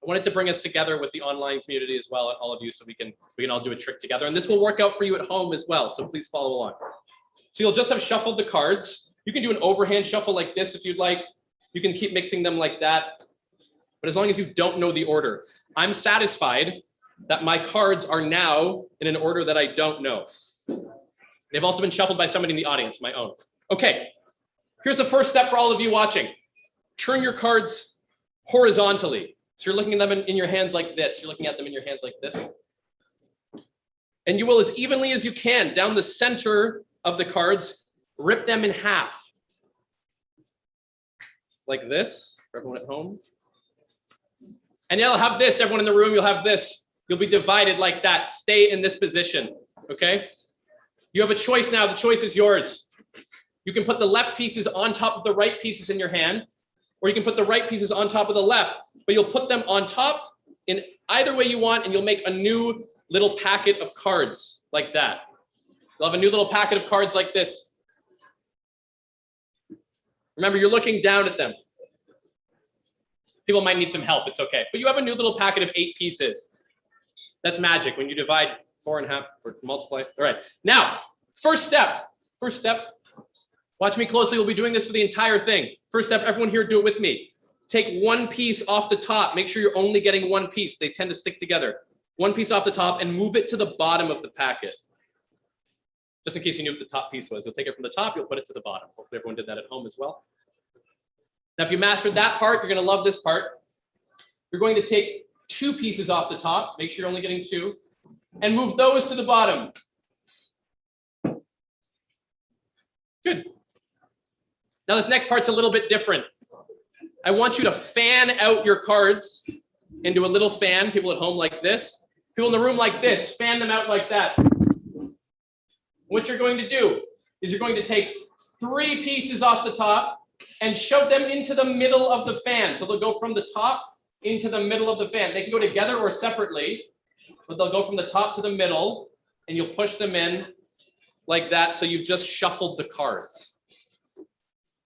wanted to bring us together with the online community as well, all of you, so we can all do a trick together. And this will work out for you at home as well, so please follow along. So you'll just have shuffled the cards. You can do an overhand shuffle like this if you'd like. You can keep mixing them like that. But as long as you don't know the order, I'm satisfied that my cards are now in an order that I don't know. They've also been shuffled by somebody in the audience, my own. Okay, here's the first step for all of you watching. Turn your cards horizontally. So you're looking at them in your hands like this. You're looking at them in your hands like this. And you will, as evenly as you can, down the center of the cards, rip them in half. Like this, for everyone at home. And you'll have this, everyone in the room, you'll have this. You'll be divided like that. Stay in this position, okay? You have a choice now. The choice is yours. You can put the left pieces on top of the right pieces in your hand, or you can put the right pieces on top of the left, but you'll put them on top in either way you want, and you'll make a new little packet of cards like that. You'll have a new little packet of cards like this. Remember, you're looking down at them. People might need some help, it's okay. But you have a new little packet of 8 pieces. That's magic when you divide 4 and a half or multiply. All right, now, first step. Watch me closely, we'll be doing this for the entire thing. First step, everyone here, do it with me. Take one piece off the top. Make sure you're only getting one piece. They tend to stick together. One piece off the top and move it to the bottom of the packet. Just in case you knew what the top piece was. You'll take it from the top, you'll put it to the bottom. Hopefully everyone did that at home as well. Now, if you mastered that part, you're gonna love this part. You're going to take 2 pieces off the top. Make sure you're only getting 2. And move those to the bottom. Good. Now this next part's a little bit different. I want you to fan out your cards into a little fan. People at home like this. People in the room like this. Fan them out like that. What you're going to do is you're going to take 3 pieces off the top and shove them into the middle of the fan. So they'll go from the top into the middle of the fan. They can go together or separately, but they'll go from the top to the middle, and you'll push them in like that. So you've just shuffled the cards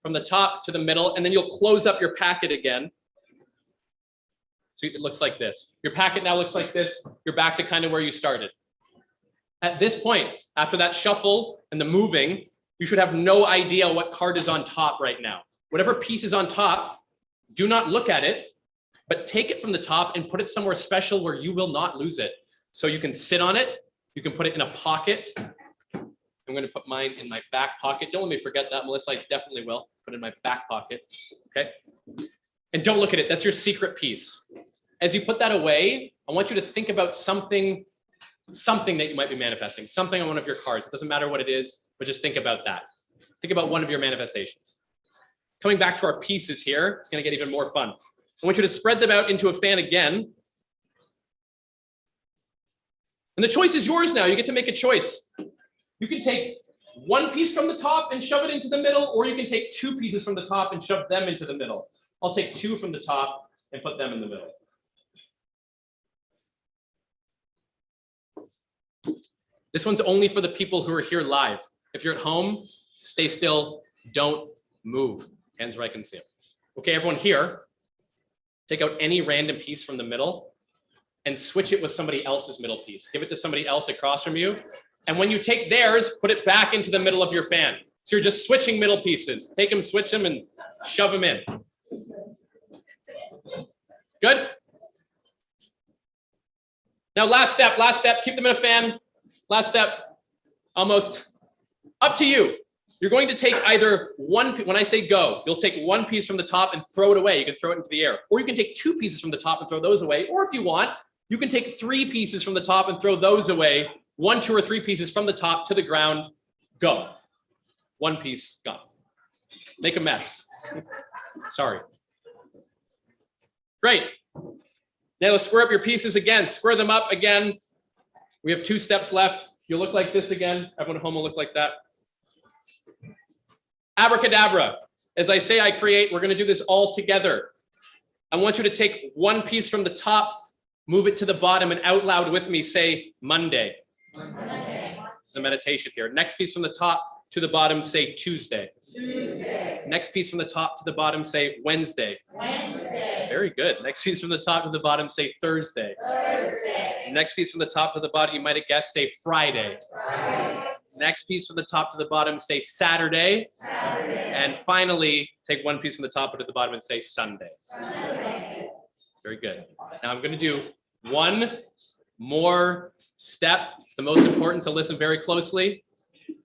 from the top to the middle, and then you'll close up your packet again. So it looks like this. Your packet now looks like this. You're back to kind of where you started. At this point, after that shuffle and the moving, you should have no idea what card is on top right now. Whatever piece is on top, do not look at it, but take it from the top and put it somewhere special where you will not lose it. So you can sit on it, you can put it in a pocket. And I'm going to put mine in my back pocket. Don't let me forget that, Melissa. I definitely will put it in my back pocket. Okay. And don't look at it. That's your secret piece. As you put that away, I want you to think about something that you might be manifesting, something on one of your cards. It doesn't matter what it is, but just think about that. Think about one of your manifestations. Coming back to our pieces here, it's going to get even more fun. I want you to spread them out into a fan again. And the choice is yours now. You get to make a choice. You can take one piece from the top and shove it into the middle, or you can take two pieces from the top and shove them into the middle. I'll take two from the top and put them in the middle. This one's only for the people who are here live. If you're at home, stay still, don't move. Hands where I can see them. Okay, everyone here, take out any random piece from the middle and switch it with somebody else's middle piece. Give it to somebody else across from you. And when you take theirs, put it back into the middle of your fan. So you're just switching middle pieces. Take them, switch them, and shove them in. Good? Now, last step, keep them in a fan. Last step, almost. Up to you. You're going to take either one, when I say go, you'll take one piece from the top and throw it away. You can throw it into the air. Or you can take two pieces from the top and throw those away. Or if you want, you can take three pieces from the top and throw those away. 1, 2, or 3 pieces from the top to the ground. Go. One piece, gone. Make a mess. Sorry. Great. Now let's square up your pieces again. Square them up again. We have 2 steps left. You'll look like this again. Everyone at home will look like that. Abracadabra. As I say, I create. We're going to do this all together. I want you to take one piece from the top, move it to the bottom, and out loud with me say Monday. Monday. This is a meditation here. Next piece from the top to the bottom, say Tuesday. Tuesday. Next piece from the top to the bottom, say Wednesday. Wednesday. Very good. Next piece from the top to the bottom, say Thursday. Thursday. Next piece from the top to the bottom, you might have guessed, say Friday. Friday. Next piece from the top to the bottom, say Saturday. Saturday. And finally, take one piece from the top to the bottom and say Sunday. Sunday. Very good. Now I'm going to do one more step. It's the most important, so listen very closely.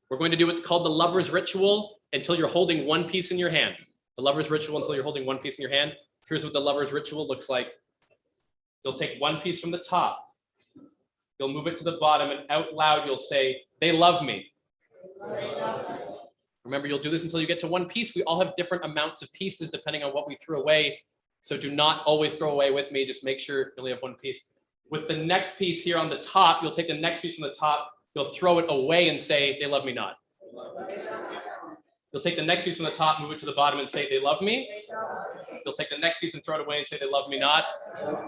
We're going to do what's called the lover's ritual until you're holding one piece in your hand. The lover's ritual until you're holding one piece in your hand. Here's what the lover's ritual looks like. You'll take one piece from the top. You'll move it to the bottom, and out loud you'll say, they love me. Remember, you'll do this until you get to one piece. We all have different amounts of pieces depending on what we threw away. So do not always throw away with me. Just make sure you only have one piece. With the next piece here on the top, you'll take the next piece from the top, you'll throw it away and say, they love me not. You'll take the next piece from the top, move it to the bottom and say, they love me. You'll take the next piece and throw it away and say, they love me not.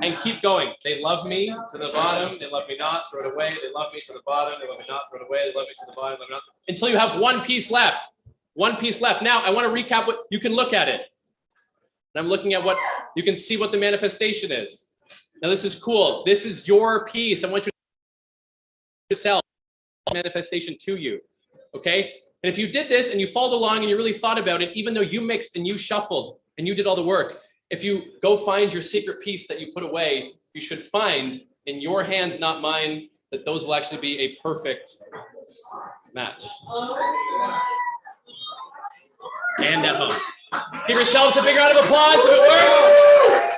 And keep going. They love me to the bottom, they love me not, throw it away. They love me to the bottom, they love me not, throw it away. They love me to the bottom, they love me not. Until you have one piece left. One piece left. Now, I want to recap what you can look at it. And I'm looking at what you can see what the manifestation is. Now, this is cool. This is your piece. I want you to sell manifestation to you. Okay? And if you did this and you followed along and you really thought about it, even though you mixed and you shuffled and you did all the work, if you go find your secret piece that you put away, you should find in your hands, not mine, that those will actually be a perfect match. And at home. Give yourselves a big round of applause if it works.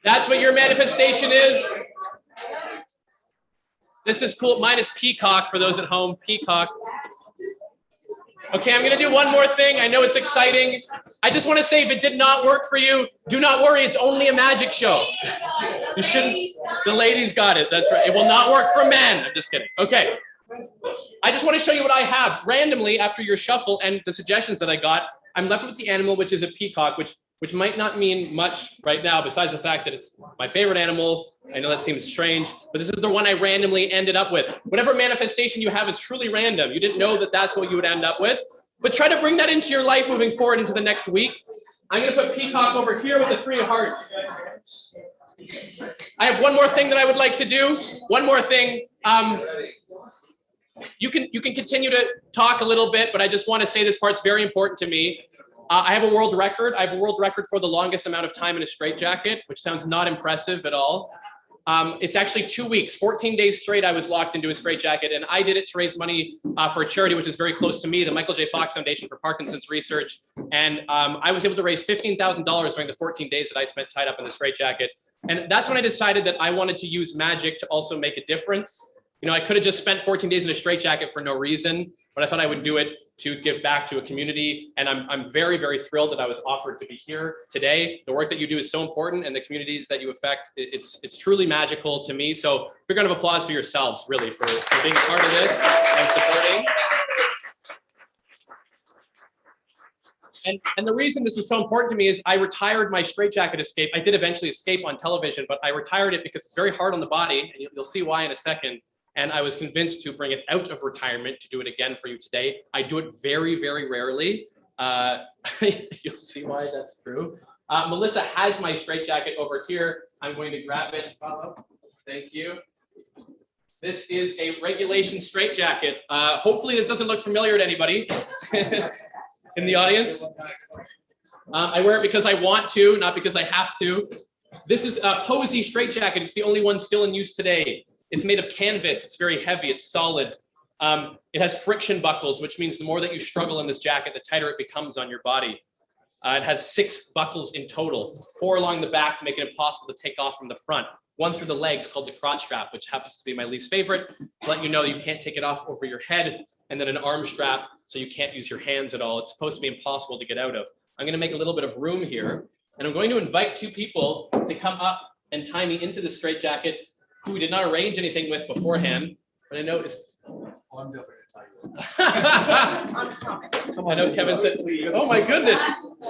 That's what your manifestation is. This is cool. Mine is peacock for those at home. Peacock. Okay, I'm going to do one more thing. I know it's exciting. I just want to say if it did not work for you, do not worry. It's only a magic show. You shouldn't. The ladies got it. That's right. It will not work for men. I'm just kidding. Okay. I just want to show you what I have. Randomly, after your shuffle and the suggestions that I got, I'm left with the animal, which is a peacock, which might not mean much right now, besides the fact that it's my favorite animal. I know that seems strange, but this is the one I randomly ended up with. Whatever manifestation you have is truly random. You didn't know that that's what you would end up with, but try to bring that into your life moving forward into the next week. I'm going to put peacock over here with the 3 of hearts. I have one more thing that I would like to do. One more thing. You can continue to talk a little bit, but I just want to say this part's very important to me. I have a world record. I have a world record for the longest amount of time in a straitjacket, which sounds not impressive at all. It's actually 2 weeks, 14 days straight. I was locked into a straitjacket, and I did it to raise money for a charity which is very close to me, the Michael J. Fox Foundation for Parkinson's Research. And I was able to raise $15,000 during the 14 days that I spent tied up in the straitjacket. And that's when I decided that I wanted to use magic to also make a difference. You know, I could have just spent 14 days in a straitjacket for no reason, but I thought I would do it to give back to a community. And I'm very, very thrilled that I was offered to be here today. The work that you do is so important, and the communities that you affect, it's truly magical to me. So big round of applause for yourselves, really, for being a part of this and supporting. And the reason this is so important to me is I retired my straitjacket escape. I did eventually escape on television, but I retired it because it's very hard on the body, and you'll see why in a second. And I was convinced to bring it out of retirement to do it again for you today. I do it very, very rarely. You'll see why that's true. Melissa has my straitjacket over here. I'm going to grab it. Thank you. This is a regulation straitjacket. Hopefully this doesn't look familiar to anybody in the audience. I wear it because I want to, not because I have to. This is a Posey straitjacket. It's the only one still in use today. It's made of canvas. It's very heavy. It's solid. It has friction buckles, which means the more that you struggle in this jacket, the tighter it becomes on your body. It has 6 buckles in total, 4 along the back to make it impossible to take off from the front. 1 through the legs called the crotch strap, which happens to be my least favorite, to let you know you can't take it off over your head, and then an arm strap so you can't use your hands at all. It's supposed to be impossible to get out of. I'm going to make a little bit of room here, and I'm going to invite 2 people to come up and tie me into the straitjacket who we did not arrange anything with beforehand, but I know it's. I'm definitely I know Kevin said, oh my goodness,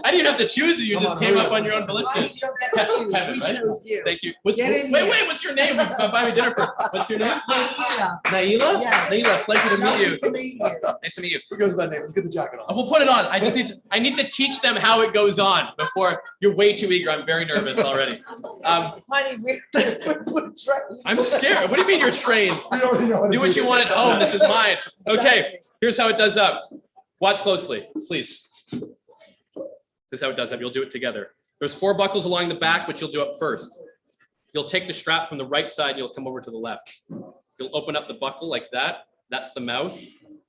I didn't have to choose you, you just came up on your own volition. You don't get to choose. Kevin, We right? chose you. Thank you. Get Wait, in here. what's your name? Buy me dinner for. What's your name? Naila. Naila? Yes. Naila, pleasure to meet Nice you. to meet you. Nice to meet you. Who goes by that name? Let's get the jacket on. We'll put it on. I need to teach them how it goes on before. You're way too eager. I'm very nervous already. Honey, I'm scared. What do you mean you're trained? We already know how to Do what you want at home. This is mine. Okay, here's how it does up. Watch closely, please. This is how it does up. You'll do it together. There's 4 buckles along the back, which you'll do up first. You'll take the strap from the right side, and you'll come over to the left. You'll open up the buckle like that. That's the mouth.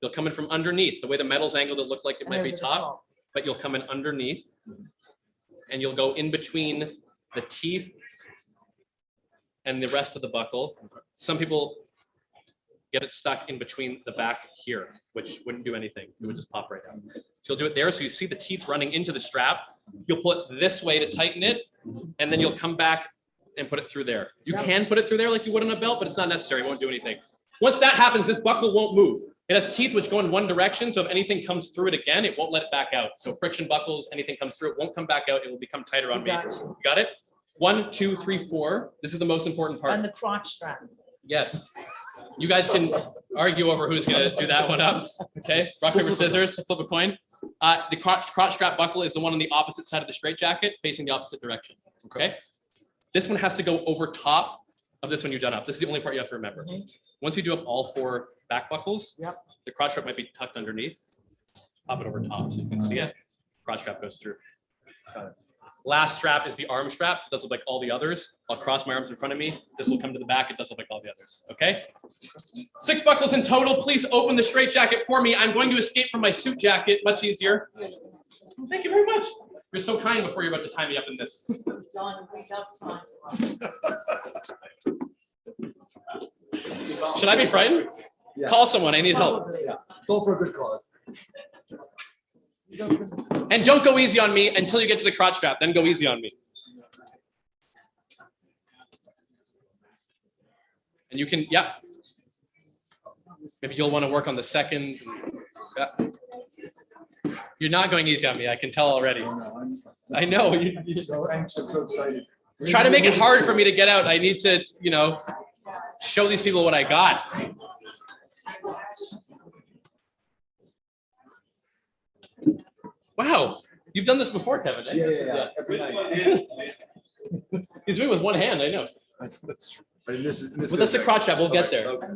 You'll come in from underneath. The way the metal's angled, it looked like it might be top, but you'll come in underneath, and you'll go in between the teeth and the rest of the buckle. Some people get it stuck in between the back here, which wouldn't do anything. It would just pop right out. So you'll do it there. So you see the teeth running into the strap. You'll pull it this way to tighten it, and then you'll come back and put it through there. You can put it through there like you would on a belt, but it's not necessary. It won't do anything. Once that happens, this buckle won't move. It has teeth which go in one direction. So if anything comes through it again, it won't let it back out. So friction buckles, anything comes through, it won't come back out. It will become tighter on me. You got it? 1, 2, 3, 4. This is the most important part. on the crotch strap. Yes. You guys can argue over who's going to do that one up. Okay. Rock, paper, scissors, flip a coin. The crotch strap buckle is the one on the opposite side of the straitjacket, facing the opposite direction. Okay. This one has to go over top of this one you've done up. This is the only part you have to remember. Once you do up all 4 back buckles, the crotch strap might be tucked underneath. Pop it over top so you can see it. Crotch strap goes through. Last strap is the arm strap. So it does look like all the others. I'll cross my arms in front of me. This will come to the back. It does look like all the others. Okay. 6 buckles in total. Please open the straitjacket for me. I'm going to escape from my suit jacket. Much easier. Thank you very much. You're so kind before you're about to tie me up in this. Don, we have time. Should I be frightened? Yeah. Call someone. I need help. Yeah, it's all for a good cause. And don't go easy on me until you get to the crotch strap. Then go easy on me. And you can, yeah. Maybe you'll want to work on the second. Yeah. You're not going easy on me. I can tell already. I know. So anxious, so excited. Try to make it hard for me to get out. I need to, show these people what I got. Wow. You've done this before, Kevin. Eh? Yeah. Every night. He's doing it with one hand. I know. That's true. And this Well, that's the crotch strap. We'll get there. Okay.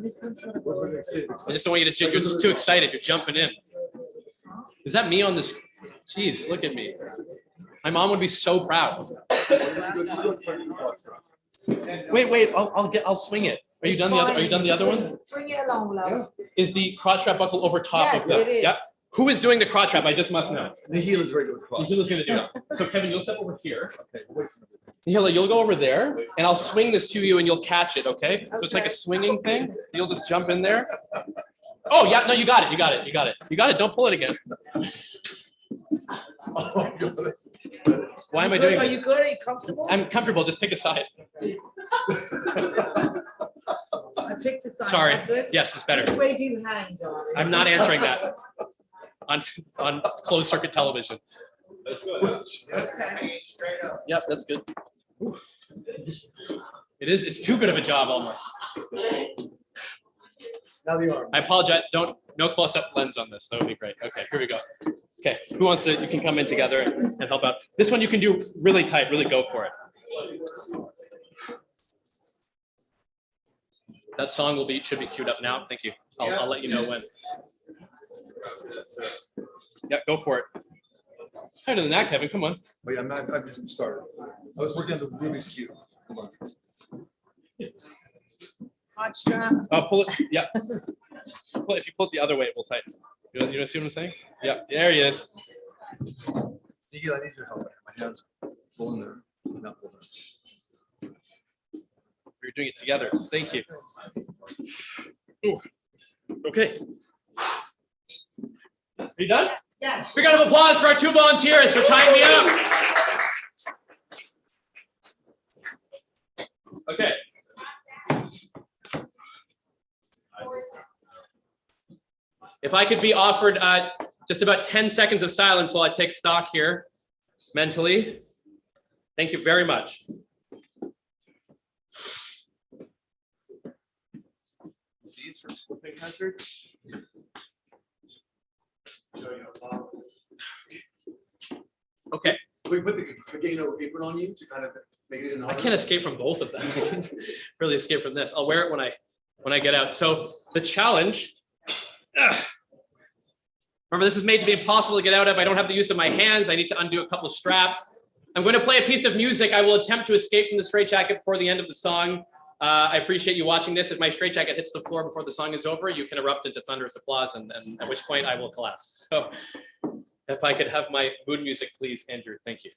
I just don't want you to, you're just too excited. You're jumping in. Is that me on this? Jeez, look at me. My mom would be so proud. Wait, I'll swing it. Are you done the other? Are you done the other ones? Swing it along, love. Is the crotch strap buckle over top Yes, of that? it is. Yep. Who is doing the crotch strap? I just must know. The heel is very good The cross. heel is gonna do it. So Kevin, you'll step over here. Hila, you'll go over there and I'll swing this to you and you'll catch it, okay? So it's like a swinging thing. You'll just jump in there. Oh, yeah, no, you got it. Don't pull it again. Why am I doing Are this? you good? Are you comfortable? I'm comfortable. Just pick a side. I picked a side. Sorry. Good? Yes, it's better. Which way do you hang, darling? I'm not answering that on closed circuit television. Okay. Yep, that's good. It is. It's too good of a job almost. Now the arm. I apologize. No close-up lens on this. That would be great. Okay, here we go. Okay, who wants to? You can come in together and help out. This one you can do really tight. Really go for it. That song should be queued up now. Thank you. I'll let you know when. Yeah, go for it. Better than that, Kevin. Come on. Wait, I'm just started. I was working on the Rubik's Cube. Come on. Hot strap. Pull it. Yeah. Well, if you pull it the other way, it will tighten. You see what I'm saying? Yeah. There he is. Heel, I need your help. My hands pulling there. Not pulling. We're doing it together. Thank you. Ooh. Okay. Are you done? Yes. Big round of applause for our 2 volunteers for tying me up. Okay. If I could be offered just about 10 seconds of silence while I take stock here mentally. Thank you very much. These for slipping hazard. Okay. We put the Kageno apron on you to kind of make it an I honor. can't escape from both of them. I can really escape from this. I'll wear it when I get out. So the challenge. Remember, this is made to be impossible to get out of. I don't have the use of my hands. I need to undo a couple of straps. I'm going to play a piece of music. I will attempt to escape from the straitjacket before the end of the song. I appreciate you watching this. If my straitjacket hits the floor before the song is over, you can erupt into thunderous applause, and at which point I will collapse. So if I could have my mood music, please, Andrew. Thank you.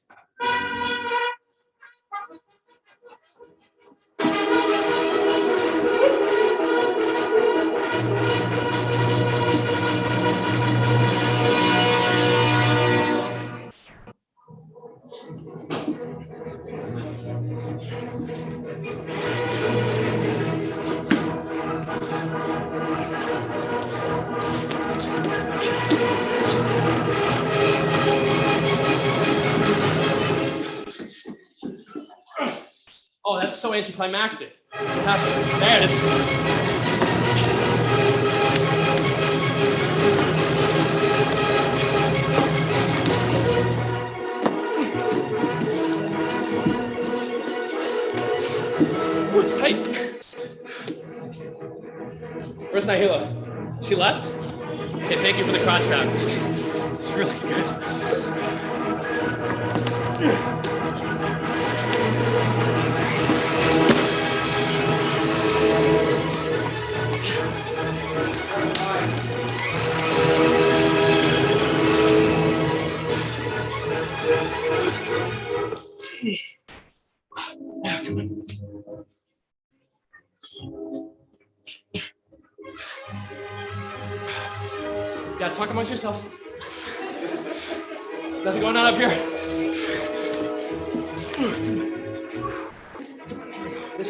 Oh, that's so anticlimactic. What happened? There it is. Oh, it's tight. Where's Nahila? She left? Okay, thank you for the crotch wrap. It's really good. Yeah, talk amongst yourselves. Nothing going on up here. Yes.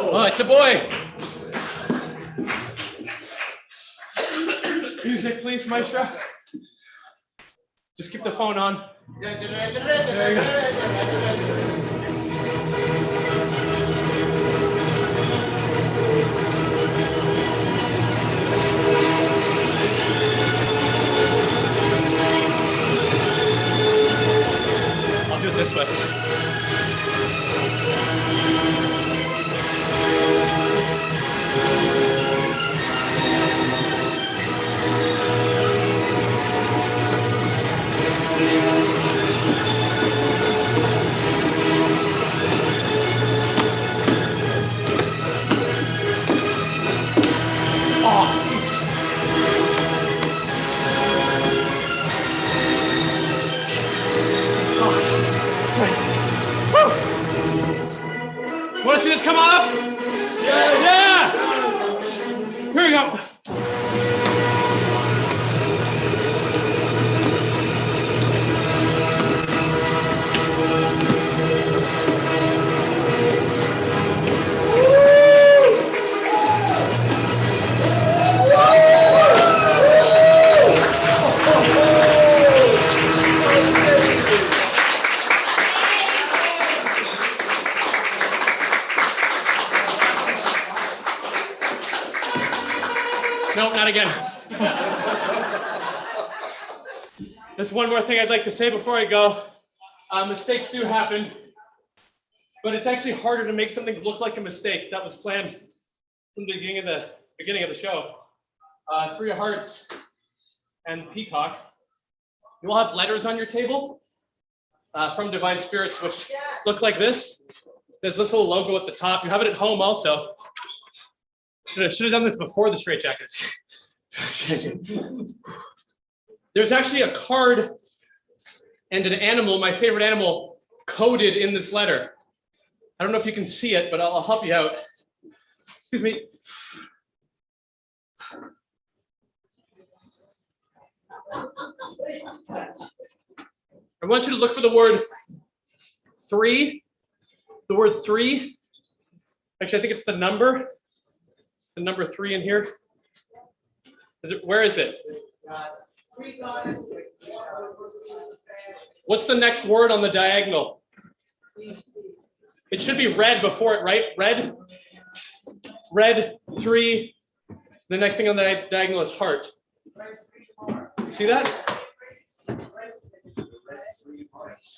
Oh, it's a boy. Music, please, maestro. Just keep the phone on. There you go. I'll do it this way. Want to see this come off? Yeah! Here we go. No, not again. There's one more thing I'd like to say before I go. Mistakes do happen, but it's actually harder to make something look like a mistake. That was planned from the beginning of the show. 3 of Hearts and Peacock. You will have letters on your table from Divine Spirits, which look like this. There's this little logo at the top. You have it at home also. Should have done this before the straitjackets. There's actually a card and an animal, my favorite animal, coded in this letter. I don't know if you can see it, but I'll help you out. Excuse me. I want you to look for the word 3. The word 3. Actually, I think it's the number 3 in here. Where is it? What's the next word on the diagonal? It should be red before it, right? Red, 3. The next thing on the diagonal is heart. See that?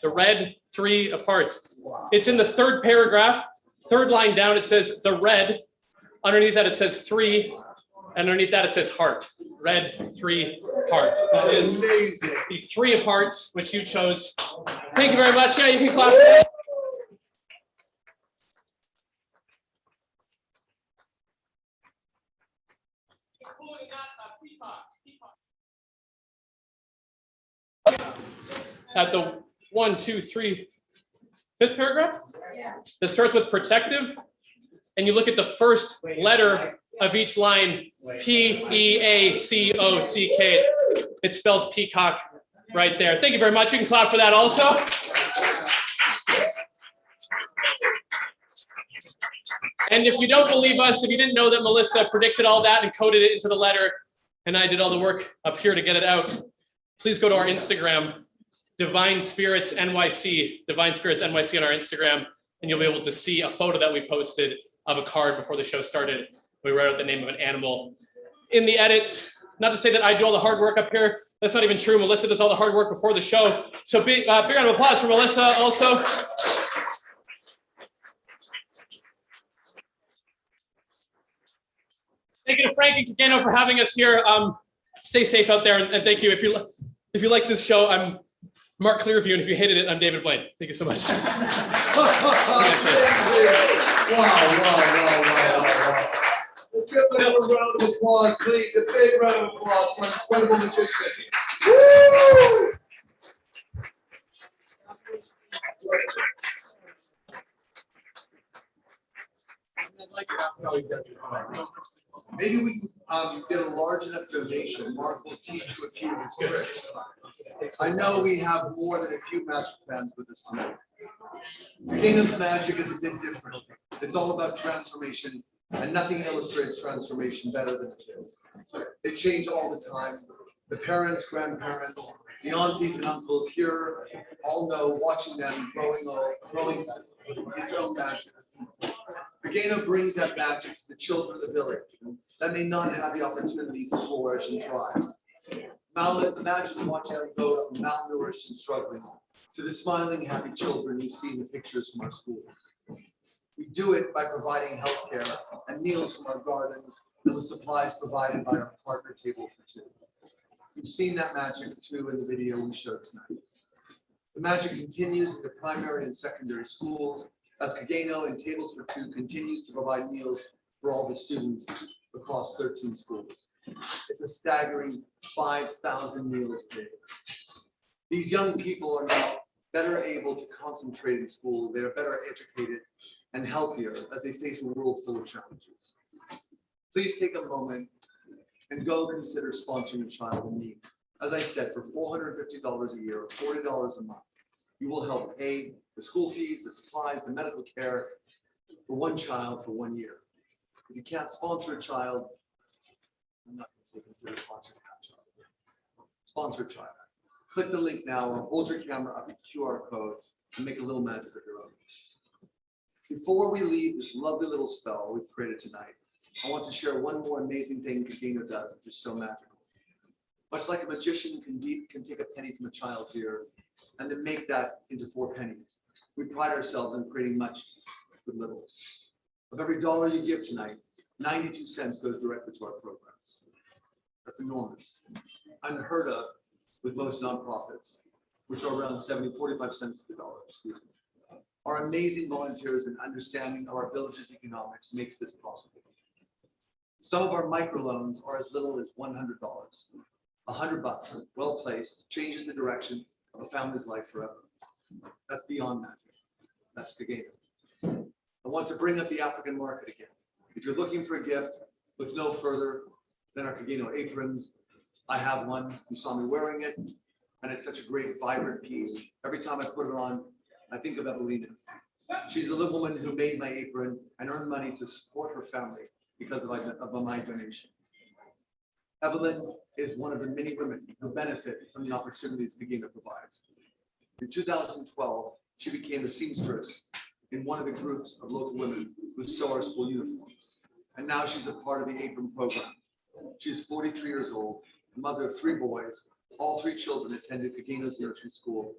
The red 3 of hearts. It's in the 3rd paragraph, 3rd line down. It says the red. Underneath that, it says 3. And underneath that, it says heart. Red, 3, heart. That is amazing. The 3 of hearts, which you chose. Thank you very much. Yeah, you can clap. At the 1, 2, 3, 5th paragraph, that starts with protective, and you look at the first letter of each line, P-E-A-C-O-C-K. It spells peacock right there. Thank you very much. You can clap for that also. And if you don't believe us, if you didn't know that Melissa predicted all that and coded it into the letter, and I did all the work up here to get it out, please go to our Instagram, Divine Spirits NYC, Divine Spirits NYC on our Instagram, and you'll be able to see a photo that we posted of a card before the show started. We wrote out the name of an animal. In the edits, not to say that I do all the hard work up here. That's not even true. Melissa does all the hard work before the show. So big round of applause for Melissa also. Thank you to Frank and Kageno for having us here. Stay safe out there, and thank you. If you like this show, I'm Mark Clearview, and if you hated it, I'm David Blaine. Thank you so much. Wow. Let's give them a round of applause, please. A big round of applause for an incredible magician. Woo! I'd like to ask how he does it. Maybe we can get a large enough donation. Mark will teach you a few of his tricks. I know we have more than a few magic fans with us tonight. Kageno's magic is a bit different. It's all about transformation, and nothing illustrates transformation better than the kids. They change all the time. The parents, grandparents, the aunties and uncles here all know, watching them growing its own magic. Kageno brings that magic to the children of the village that may not have the opportunity to flourish and thrive. Now imagine watching them go from malnourished and struggling to the smiling, happy children you see in the pictures from our schools. We do it by providing healthcare and meals from our gardens and with supplies provided by our partner Table for Two. You've seen that magic too in the video we showed tonight. The magic continues in the primary and secondary schools as Kageno and Tables for Two continues to provide meals for all the students across 13 schools. It's a staggering 5,000 meals a day. These young people are now better able to concentrate in school. They are better educated and healthier as they face a world full of challenges. Please take a moment and go consider sponsoring a child in need. As I said, for $450 a year or $40 a month, you will help pay the school fees, the supplies, the medical care for one child for 1 year. If you can't sponsor a child, I'm not going to say consider sponsoring a child. Sponsor a child. Click the link now or hold your camera up to the QR code and make a little magic of your own. Before we leave this lovely little spell we've created tonight, I want to share one more amazing thing Kageno does, which is so magical. Much like a magician can take a penny from a child's ear and then make that into 4 pennies. We pride ourselves in creating much with little. Of every dollar you give tonight, 92 cents goes directly to our programs. That's enormous. Unheard of with most nonprofits, which are around 45 cents to the dollar, excuse me. Our amazing volunteers and understanding of our village's economics makes this possible. Some of our microloans are as little as $100. $100, well placed, changes the direction of a family's life forever. That's beyond magic. That's Kageno. I want to bring up the African market again. If you're looking for a gift, look no further than our Kageno aprons. I have one. You saw me wearing it, and it's such a great, vibrant piece. Every time I put it on, I think of Evelina. She's the little woman who made my apron and earned money to support her family because of my donation. Evelyn is one of the many women who benefit from the opportunities Kageno provides. In 2012, she became a seamstress in one of the groups of local women who sew our school uniforms. And now she's a part of the apron program. She's 43 years old, the mother of 3 boys. All 3 children attended Kageno's nursery school.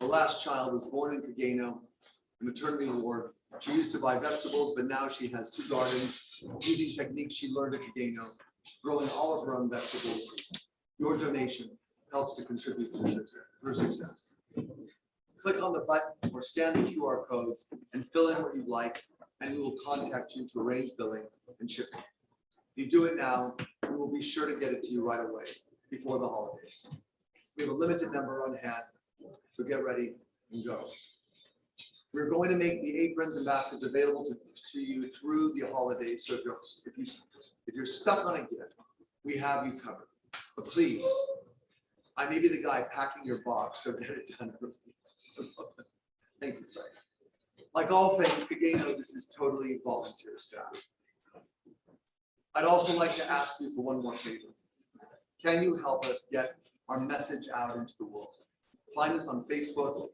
The last child was born in Kageno, the maternity ward. She used to buy vegetables, but now she has 2 gardens using techniques she learned at Kageno, growing all of her own vegetables. Your donation helps to contribute to her success. Click on the button or scan the QR codes and fill in what you'd like, and we will contact you to arrange billing and shipping. If you do it now, we will be sure to get it to you right away before the holidays. We have a limited number on hand, so get ready and go. We're going to make the aprons and baskets available to you through the holidays. So if you're stuck on a gift, we have you covered. But please, I may be the guy packing your box, so get it done early. Thank you, Frank. Like all things, Kageno, this is totally volunteer staff. I'd also like to ask you for one more favor. Can you help us get our message out into the world? Find us on Facebook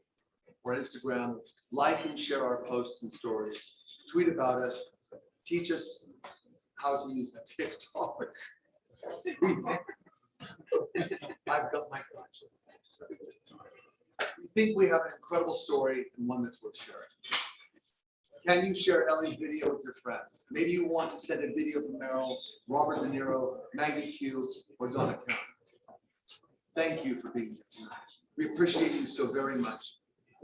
or Instagram, like and share our posts and stories, tweet about us, teach us how to use TikTok. I've got my collection. We think we have an incredible story and one that's worth sharing. Can you share Ellie's video with your friends? Maybe you want to send a video from Meryl, Robert De Niro, Maggie Q, or Donna Karen. Thank you for being here. We appreciate you so very much.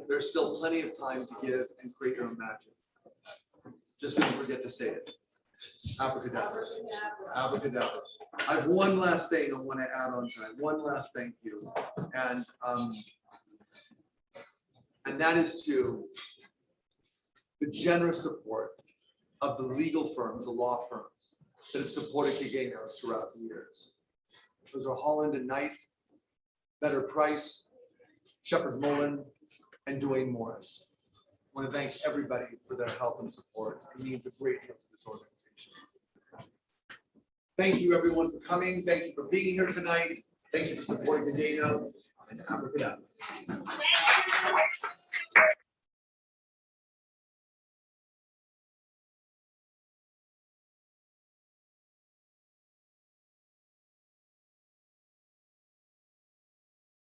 There's still plenty of time to give and create your own magic. Just don't forget to say it. Abracadabra. Abracadabra. I have one last thing I want to add on tonight. One last thank you. And that is to the generous support of the legal firms, the law firms that have supported Kageno throughout the years. Those are Holland and Knight, Better Price, Shepherd Mullen, and Duane Morris. want to thank everybody for their help and support. It means a great deal to this organization. Thank you, everyone, for coming. Thank you for being here tonight. Thank you for supporting the Kageno, and have a good night.